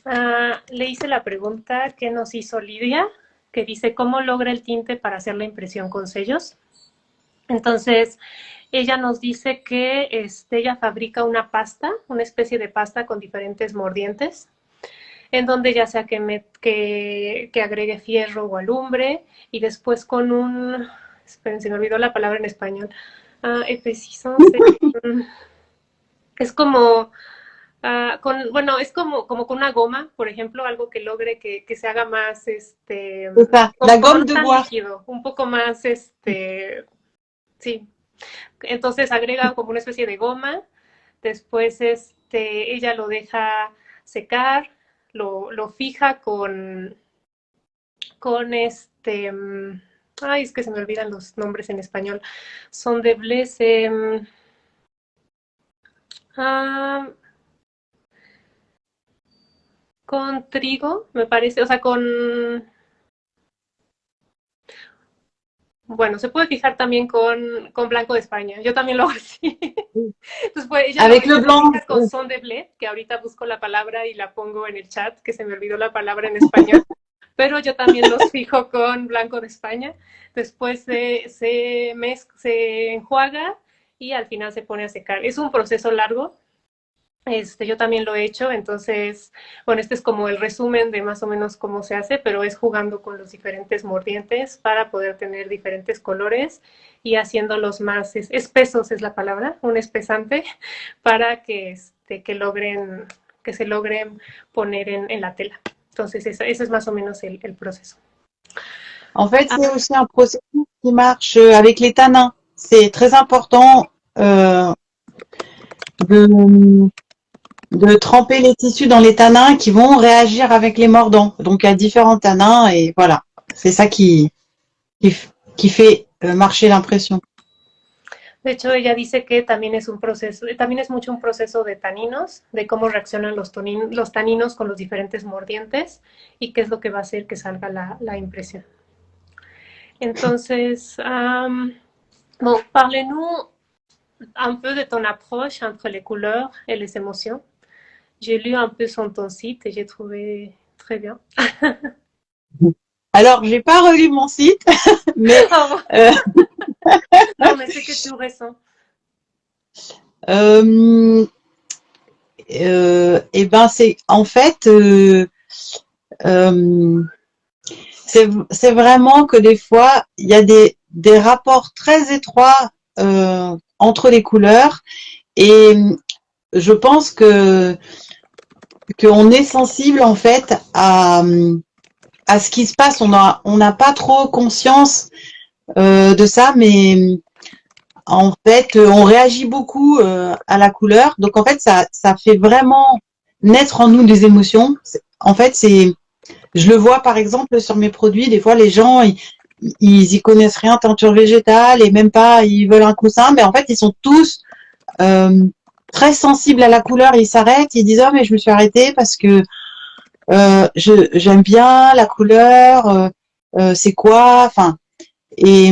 Le hice la pregunta que nos hizo Lidia, que dice, ¿cómo logra el tinte para hacer la impresión con sellos? Entonces, ella nos dice que ella fabrica una pasta, una especie de pasta con diferentes mordientes, en donde ya sea que agregue fierro o alumbre, y después con un... Esperen, se me olvidó la palabra en español. Es como... bueno, es como con una goma, por ejemplo, algo que logre que se haga más, la gomme de bois. líquido, un poco más, sí. Entonces agrega como una especie de goma, después ella lo deja secar, lo fija con ay, es que se me olvidan los nombres en español, son de blés, con trigo, me parece, o sea, bueno, se puede fijar también con blanco de España. Yo también lo hago así. Entonces, pues, ella Avec lo le blanc. fija con son de blé, que ahorita busco la palabra y la pongo en el chat, que se me olvidó la palabra en español. Pero yo también los fijo con blanco de España. Después se enjuaga y al final se pone a secar. Es un proceso largo. Yo también lo he hecho, entonces, bueno, este es como el resumen de más o menos cómo se hace, pero es jugando con los diferentes mordientes para poder tener diferentes colores y haciéndolos más espesos, es la palabra, un espesante, para que se logren poner en la tela. Entonces, ese es más o menos el proceso. En fait, c'est aussi un processus qui marche avec les tanins. C'est très important de tremper les tissus dans les tanins qui vont réagir avec les mordants. Donc, il y a différents tanins et voilà. C'est ça qui fait marcher l'impression. De hecho, ella dice que también es mucho un proceso de taninos, de cómo reaccionan los taninos con los diferentes mordientes y qué es lo que va a hacer que salga la impresión. Entonces, bon, parlez-nous un peu de ton approche entre les couleurs et les émotions. J'ai lu un peu ton site et j'ai trouvé très bien. Alors, j'ai pas relu mon site, mais non, mais c'est que tu ressens. Et ben, c'est en fait, c'est vraiment que des fois, il y a des rapports très étroits entre les couleurs et je pense qu'on est sensible en fait à ce qui se passe. On n'a pas trop conscience de ça, mais en fait, on réagit beaucoup à la couleur. Donc en fait, ça fait vraiment naître en nous des émotions. En fait, je le vois par exemple sur mes produits. Des fois, les gens ils y connaissent rien teinture végétale et même pas ils veulent un coussin, mais en fait, ils sont tous très sensibles à la couleur. Ils s'arrêtent, ils disent oh mais je me suis arrêtée parce que J'aime bien la couleur, c'est quoi, enfin, et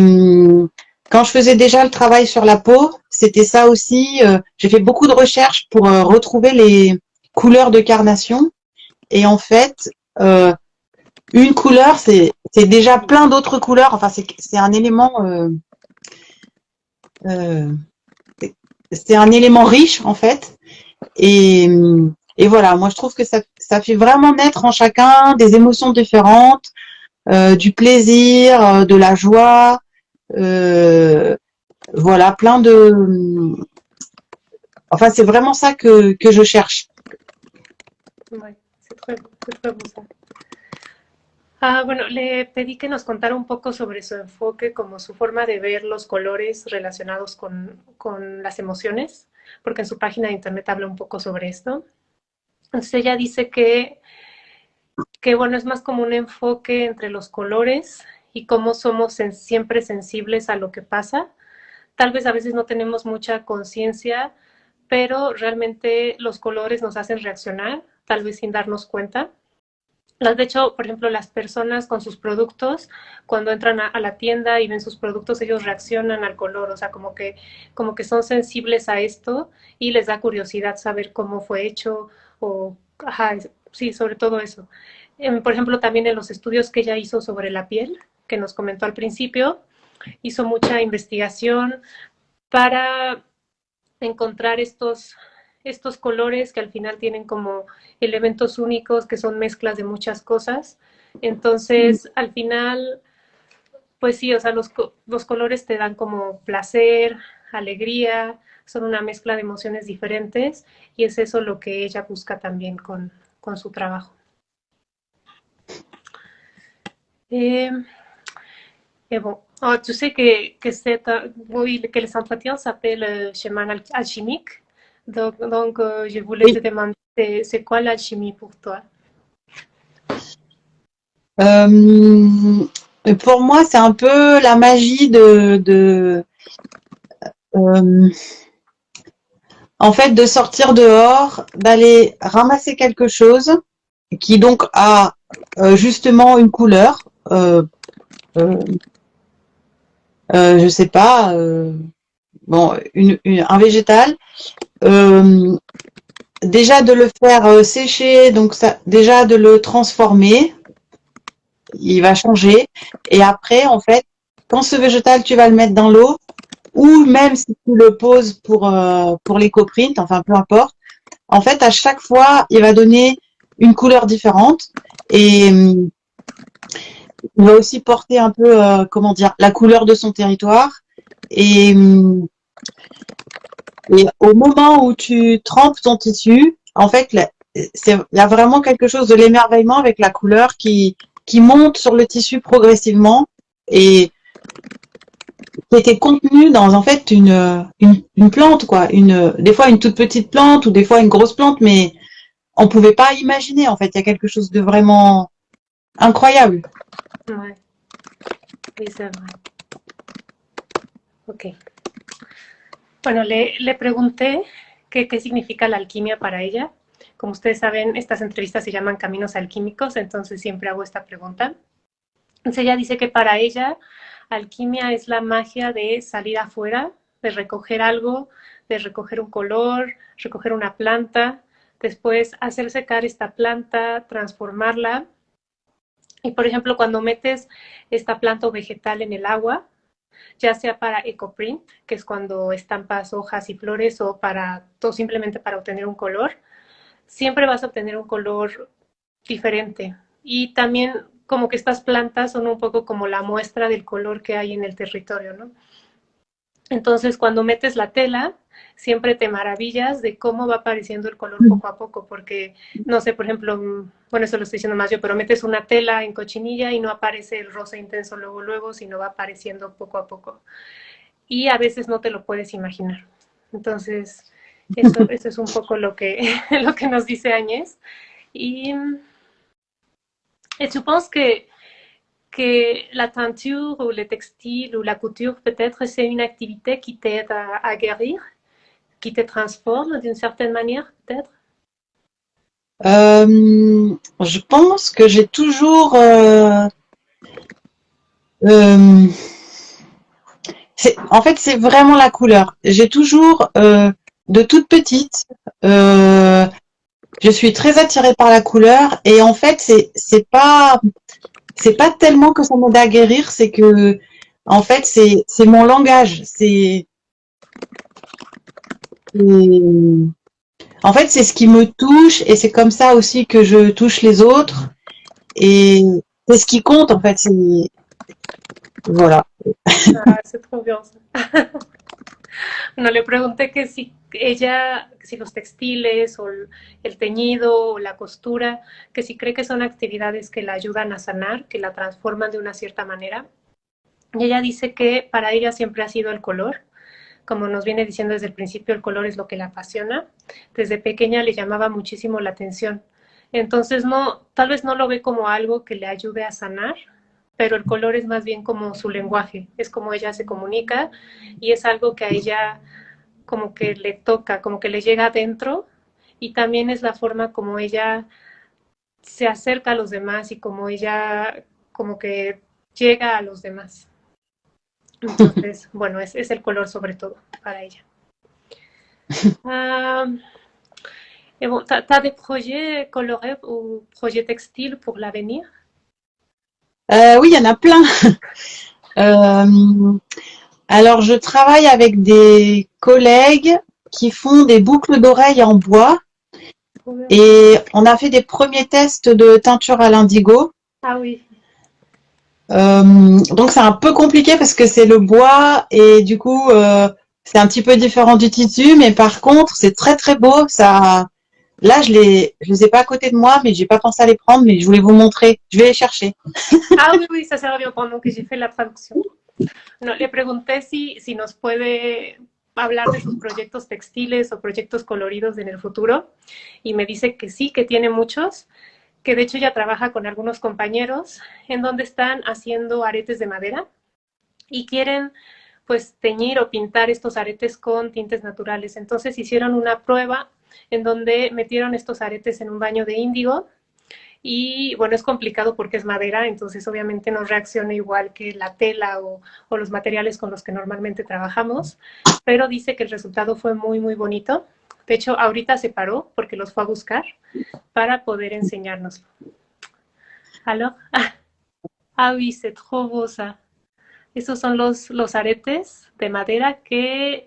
quand je faisais déjà le travail sur la peau, c'était ça aussi. J'ai fait beaucoup de recherches pour retrouver les couleurs de carnation. Et en fait, une couleur, c'est déjà plein d'autres couleurs. Enfin, c'est un élément, euh, c'est un élément riche en fait. Et, et voilà, moi je trouve que ça fait vraiment naître en chacun des émotions différentes, du plaisir, de la joie, voilà, plein de. Enfin, c'est vraiment ça que je cherche. Ouais, c'est très beau ça. Ah, bueno, le pedí que nos contara un poco sobre su enfoque, como su forma de ver los colores relacionados con las emociones, porque en su página de internet habla un poco sobre esto. Entonces ella dice que bueno, es más como un enfoque entre los colores y cómo somos siempre sensibles a lo que pasa. Tal vez a veces no tenemos mucha conciencia, pero realmente los colores nos hacen reaccionar, tal vez sin darnos cuenta. De hecho, por ejemplo, las personas con sus productos, cuando entran a la tienda y ven sus productos, ellos reaccionan al color, o sea, como que son sensibles a esto y les da curiosidad saber cómo fue hecho o, ajá, sí, sobre todo eso. Por ejemplo, también en los estudios que ella hizo sobre la piel, que nos comentó al principio, hizo mucha investigación para encontrar estos colores que al final tienen como elementos únicos, que son mezclas de muchas cosas. Entonces, al final, pues sí, o sea, los colores te dan como placer, alegría, son una mezcla de emociones diferentes y es eso lo que ella busca también con su trabajo. Eh, et bon, oh, tu sais oui, que les entretiens s'appellent chemin alchimique. Donc, je voulais te Oui. demander, c'est quoi l'alchimie pour toi? Euh, pour moi, c'est un peu la magie euh, en fait, de sortir dehors, d'aller ramasser quelque chose qui donc a justement une couleur, euh, je sais pas, bon, un végétal. Euh, Déjà de le faire sécher, donc ça, déjà de le transformer, il va changer. Et après, en fait, quand ce végétal, tu vas le mettre dans l'eau, ou même si tu le poses pour l'éco-print, enfin peu importe, en fait, à chaque fois, il va donner une couleur différente et il va aussi porter un peu, comment dire, la couleur de son territoire. Et, et au moment où tu trempes ton tissu, en fait, il y a vraiment quelque chose de l'émerveillement avec la couleur qui monte sur le tissu progressivement et qui était contenue dans en fait une plante, quoi. Des fois une toute petite plante ou des fois une grosse plante, mais on pouvait pas imaginer, en fait. Il y a quelque chose de vraiment incroyable. Ouais, oui, c'est vrai. Ok. Bueno, le pregunté qué significa la alquimia para ella. Como ustedes saben, estas entrevistas se llaman Caminos Alquímicos, entonces siempre hago esta pregunta. Entonces ella dice que para ella alquimia es la magia de salir afuera, de recoger algo, de recoger un color, recoger una planta, después hacer secar esta planta, transformarla. Y por ejemplo, cuando metes esta planta o vegetal en el agua, ya sea para ecoprint, que es cuando estampas hojas y flores, o simplemente para obtener un color, siempre vas a obtener un color diferente. Y también como que estas plantas son un poco como la muestra del color que hay en el territorio, ¿no? Entonces, cuando metes la tela, siempre te maravillas de cómo va apareciendo el color poco a poco, porque, no sé, por ejemplo, bueno, eso lo estoy diciendo más yo, pero metes una tela en cochinilla y no aparece el rosa intenso luego, luego, sino va apareciendo poco a poco. Y a veces no te lo puedes imaginar. Entonces, eso es un poco lo que, lo que nos dice Agnès. Et je pense que la teinture ou le textile ou la couture, peut-être, c'est une activité qui t'aide à guérir, qui te transforme d'une certaine manière, peut-être. Je pense que j'ai toujours euh, en fait, c'est vraiment la couleur. J'ai toujours, de toute petite, euh, je suis très attirée par la couleur et en fait, c'est pas tellement que ça m'aide à guérir, c'est que en fait, c'est mon langage. C'est- en fait, c'est ce qui me touche et c'est comme ça aussi que je touche les autres et c'est ce qui compte en fait. Voilà. Ah, c'est trop bien ça. No, le pregunté que si ella, si los textiles o el teñido o la costura, que si cree que son actividades que la ayudan a sanar, que la transforman de una cierta manera. Y ella dice que para ella siempre ha sido el color. Como nos viene diciendo desde el principio, el color es lo que la apasiona. Desde pequeña le llamaba muchísimo la atención. Entonces, no, tal vez no lo ve como algo que le ayude a sanar, pero el color es más bien como su lenguaje, es como ella se comunica y es algo que a ella como que le toca, como que le llega adentro y también es la forma como ella se acerca a los demás y como ella como que llega a los demás. Entonces, bueno, es el color sobre todo para ella. Ah, et bon, tu as des projets colorés ou projets textiles pour l'avenir? Oui, il y en a plein. Euh, alors, je travaille avec des collègues qui font des boucles d'oreilles en bois et on a fait des premiers tests de teinture à l'indigo. Ah oui. Donc, c'est un peu compliqué parce que c'est le bois et du coup, c'est un petit peu différent du tissu, mais par contre, c'est très très beau. Ça, là, je les ai pas à côté de moi, mais j'ai pas pensé à les prendre, mais je voulais vous montrer. Je vais les chercher. Ah oui, oui, ça sert bien pendant que j'ai fait la traduction. No, le pregunté si nos puede hablar de sus proyectos textiles o proyectos coloridos en el futuro y me dice que sí, que tiene muchos, que de hecho ya trabaja con algunos compañeros en donde están haciendo aretes de madera y quieren pues teñir o pintar estos aretes con tintes naturales. Entonces hicieron una prueba en donde metieron estos aretes en un baño de índigo y bueno, es complicado porque es madera, entonces obviamente no reacciona igual que la tela o los materiales con los que normalmente trabajamos, pero dice que el resultado fue muy, muy bonito. De hecho, ahorita se paró porque los fue a buscar para poder enseñárnoslo. Alors, ah oui, c'est trop beau ça. Esos son los aretes de madera que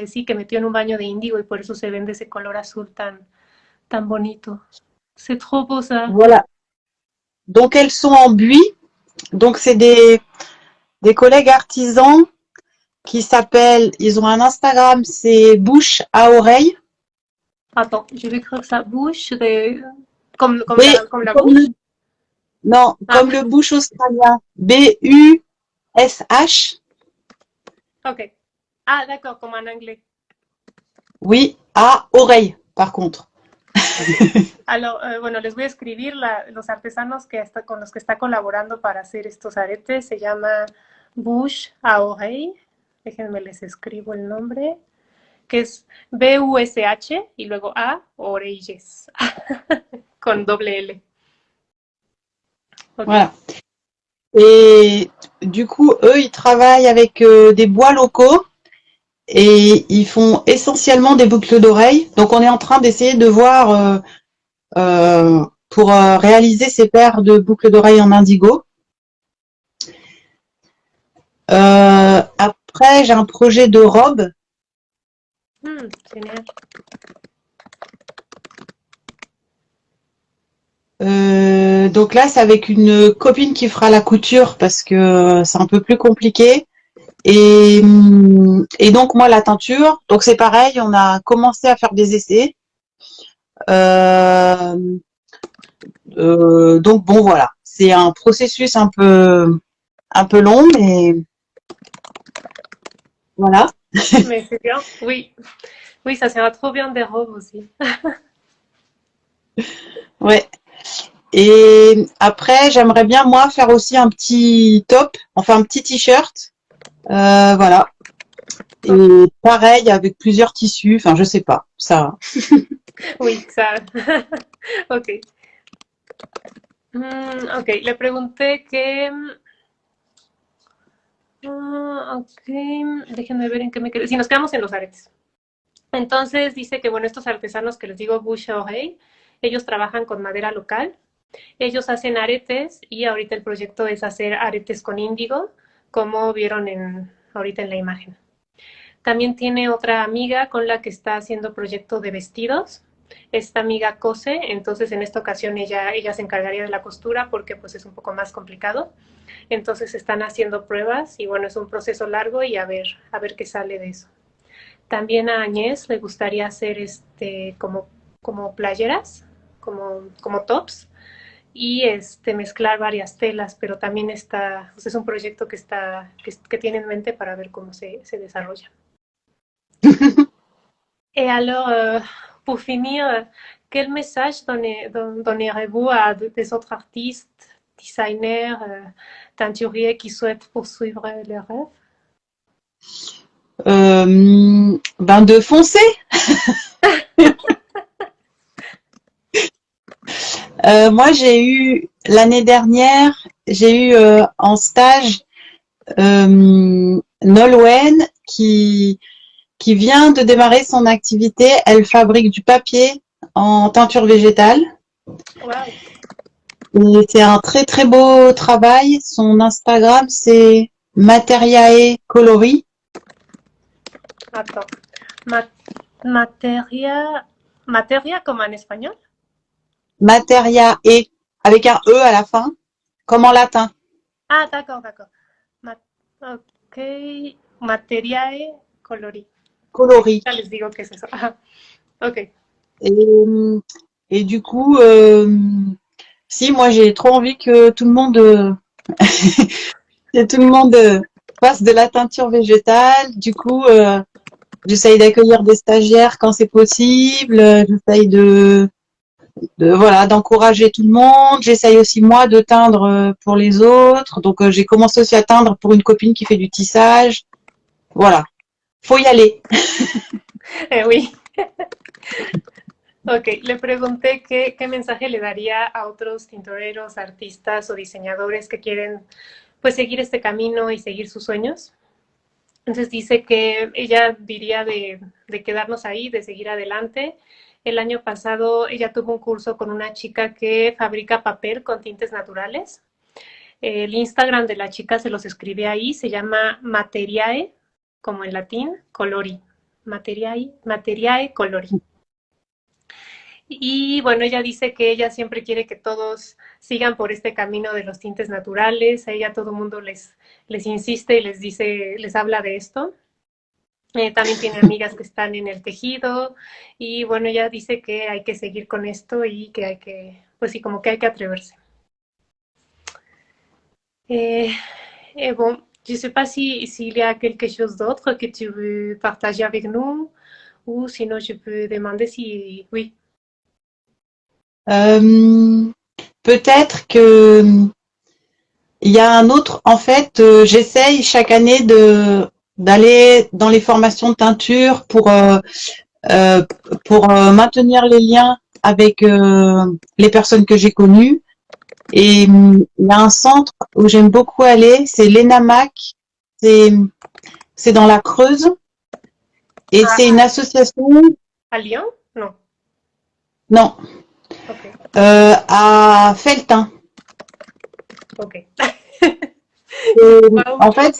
sí que metió en un baño de índigo y por eso se ven de ese color azul tan bonito. C'est trop beau ça. Voilà. Donc, elles sont en buis. Donc, c'est des collègues artisans qui s'appellent, ils ont un Instagram, c'est bouche à oreille. Attends, je vais écrire ça. Bouche de... Comme, comme, B, la, comme la comme bouche. le, non, Ah, comme le bouche australien. B-U-S-H. ok. Ah, d'accord, comme en anglais. Oui, à oreille, par contre. Alors, bueno, les voy a escribir los artesanos con los que está colaborando para hacer estos aretes. Se llama Bouche à Oreille. Déjenme les escribo el nombre. Que es B-U-S-H y luego A, Oreilles. Con doble L. Okay. Voilà. Et du coup, eux, ils travaillent avec des bois locaux et ils font essentiellement des boucles d'oreilles. Donc, on est en train d'essayer de voir pour réaliser ces paires de boucles d'oreilles en indigo. Après, j'ai un projet de robe. Génial. Donc là, c'est avec une copine qui fera la couture parce que c'est un peu plus compliqué. Et donc moi la teinture, donc c'est pareil, on a commencé à faire des essais. Donc bon voilà, c'est un processus un peu long, mais voilà. Mais c'est bien, oui. Oui, ça sera trop bien des robes aussi. Ouais. Et après, j'aimerais bien moi faire aussi un petit top, enfin un petit t-shirt, voilà. Et pareil avec plusieurs tissus, enfin je sais pas, ça. Oui, ça. Ok. Ok, le pregunté que... ok, déjenme ver en qué me quedé. Si nos quedamos en los aretes. Entonces dice que, bueno, estos artesanos que les digo, Bouche Oreille, ellos trabajan con madera local. Ellos hacen aretes y ahorita el proyecto es hacer aretes con índigo, como vieron ahorita en la imagen. También tiene otra amiga con la que está haciendo proyecto de vestidos. Esta amiga cose, entonces en esta ocasión ella se encargaría de la costura porque pues es un poco más complicado. Entonces están haciendo pruebas y bueno, es un proceso largo y a ver qué sale de eso. También a Añez le gustaría hacer como playeras, como tops y mezclar varias telas, pero también está, pues es un proyecto que tiene en mente para ver cómo se desarrolla. Et alors, pour finir, quel message donnerez-vous à des autres artistes, designers, teinturiers qui souhaitent poursuivre leurs rêves? Ben de foncer. Moi, j'ai eu l'année dernière, j'ai eu en stage Nolwenn qui vient de démarrer son activité. Elle fabrique du papier en teinture végétale. Wow. Et c'est un très très beau travail. Son Instagram, c'est Materiae Colori. Attends. Ma materia comme en espagnol? Materiae, avec un E à la fin, comme en latin. Ah, d'accord, d'accord. Ma ok. Materiae colori. Colori. Ya les digo qué es eso. Ajá. Ok. Et, et du coup, si moi j'ai trop envie que tout le monde, que tout le monde fasse de la teinture végétale. Du coup, j'essaye d'accueillir des stagiaires quand c'est possible. J'essaye voilà, d'encourager tout le monde. J'essaye aussi moi de teindre pour les autres. Donc j'ai commencé aussi à teindre pour une copine qui fait du tissage. Voilà, faut y aller. Oui. Ok, le pregunté qué mensaje le daría a otros tintoreros, artistas o diseñadores que quieren pues seguir este camino y seguir sus sueños. Entonces dice que ella diría de quedarnos ahí, de seguir adelante. El año pasado ella tuvo un curso con una chica que fabrica papel con tintes naturales. El Instagram de la chica se los escribe ahí, se llama Materiae, como en latín, Colori. Materiae Colori. Y bueno, ella dice que ella siempre quiere que todos sigan por este camino de los tintes naturales. A ella todo el mundo les insiste y les dice, les habla de esto. También tiene amigas que están en el tejido y bueno, ella dice que hay que seguir con esto y que hay que, pues sí, como que hay que atreverse. Bon, je ne sais pas s'il y a quelque chose d'autre que tu veux partager avec nous ou sinon je peux demander si oui. Peut-être que il y a un autre. En fait, j'essaye chaque année d'aller dans les formations de teinture pour maintenir les liens avec les personnes que j'ai connues. Et il y a un centre où j'aime beaucoup aller, c'est l'ENAMAC. C'est dans la Creuse. Et c'est une association. À Lyon? Non. Non. Okay. À Felletin. Ok. En fait,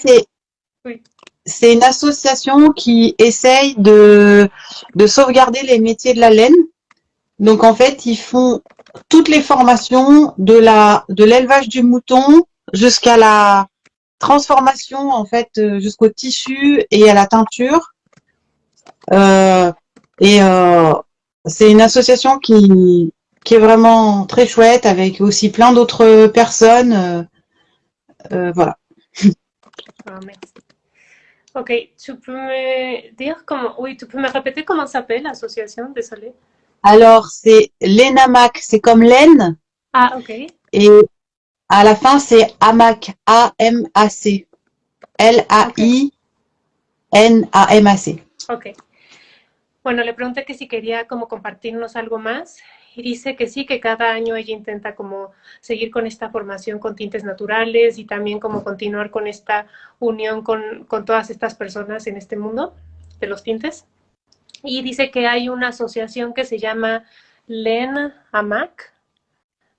c'est une association qui essaye de sauvegarder les métiers de la laine. Donc en fait, ils font toutes les formations de l'élevage du mouton jusqu'à la transformation en fait jusqu'au tissu et à la teinture. C'est une association qui est vraiment très chouette avec aussi plein d'autres personnes. Voilà. Ah, merci. Ok, tu peux me dire comment, oui, tu peux me répéter comment s'appelle l'association, désolé. Alors c'est l'ENAMAC, c'est comme laine. Ah, ok. Et à la fin c'est AMAC, A-M-A-C. L-A-I-N-A-M-A-C. Ok. Bueno, le pregunté que si quería como compartirnos algo más y dice que sí, que cada año ella intenta como seguir con esta formación con tintes naturales y también como continuar con esta unión con todas estas personas en este mundo de los tintes. Y dice que hay una asociación que se llama Len Amac.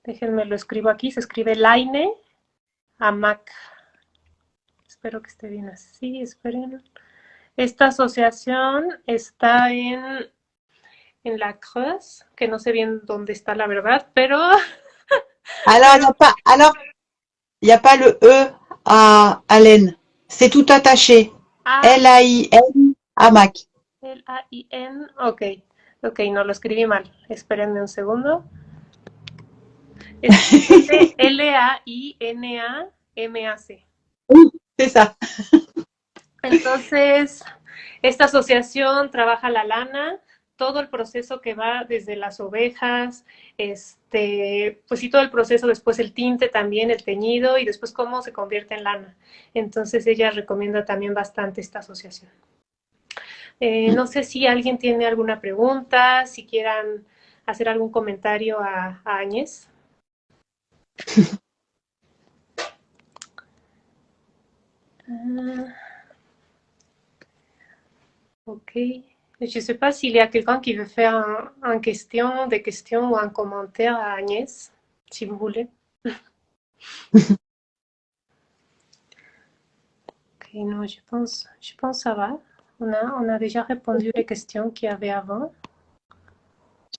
Déjenme lo escribo aquí, se escribe Laine Amac. Espero que esté bien así, esperen. Esta asociación está en la Creuse, que no sé bien dónde está la verdad, pero, Alors, pero il n'y a pas le E à Laine. C'est tout attaché. A, L-A-I-N, Amac. L-A-I-N, ok, ok, no lo escribí mal, espérenme un segundo. Es L-A-I-N-A-M-A-C. Oui, c'est ça. Entonces, esta asociación trabaja la lana, todo el proceso que va desde las ovejas, pues sí, todo el proceso, después el tinte también, el teñido y después cómo se convierte en lana. Entonces ella recomienda también bastante esta asociación. No sé si alguien tiene alguna pregunta, si quieran hacer algún comentario a Áñez. Ok. Je ne sais pas s'il y a quelqu'un qui veut faire des questions ou un commentaire à Agnès, si vous voulez. Ok, non, je pense que ça va. On a déjà répondu les questions qu'il y avait avant.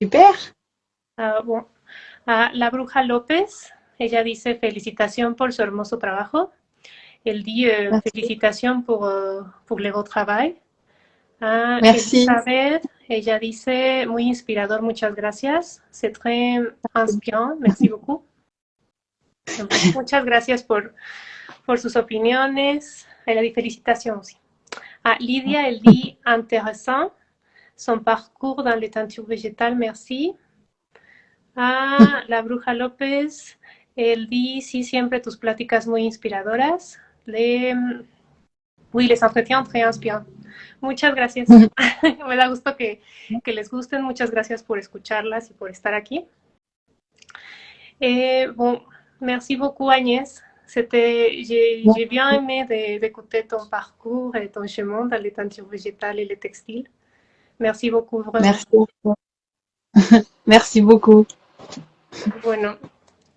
Super. Bon. La Bruja López, ella dice felicitación por su hermoso trabajo. Elle dit Merci. félicitations pour le beau travail. Merci. Elizabeth, ella dice muy inspirador, muchas gracias. C'est très inspirant, merci beaucoup. Muchas gracias por sus opiniones. Elle a dit félicitations aussi. Lydia, elle dit intéressant. Son parcours dans les teintures végétales, merci. La Bruja López, elle dit sí, siempre tus pláticas muy inspiradoras. Oui, les entretiens très inspirants. Muchas gracias. Me da gusto que les gusten. Muchas gracias por escucharlas y por estar aquí. Bon, merci beaucoup Agnès. J'ai bien aimé d'écouter ton parcours et ton chemin dans les teintures végétales et les textiles. Merci beaucoup, vraiment. Merci. Merci beaucoup. Bueno,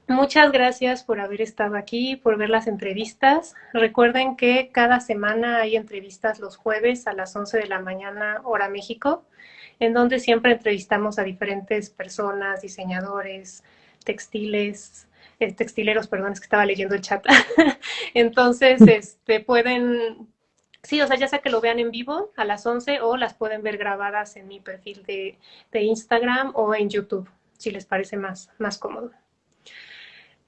muchas gracias por haber estado aquí, por ver las entrevistas. Recuerden que cada semana hay entrevistas los jueves a las 11 de la mañana, hora México, en donde siempre entrevistamos a diferentes personas, diseñadores, textileros, perdón, es que estaba leyendo el chat. Entonces, pueden, sí, o sea, ya sea que lo vean en vivo a las 11 o las pueden ver grabadas en mi perfil de Instagram o en YouTube, si les parece más cómodo.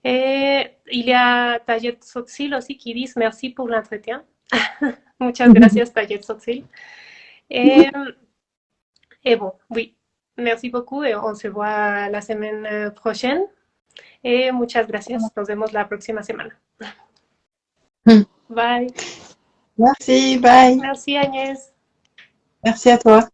Il y a Tayet Sotzil aussi qui dit merci pour l'entretien. Muchas gracias, Tayet Sotzil. Et bon, oui, merci beaucoup et on se voit la semaine prochaine. Et muchas gracias. Nos vemos la próxima semana. Bye. Merci, bye. Merci Agnès. Merci à toi.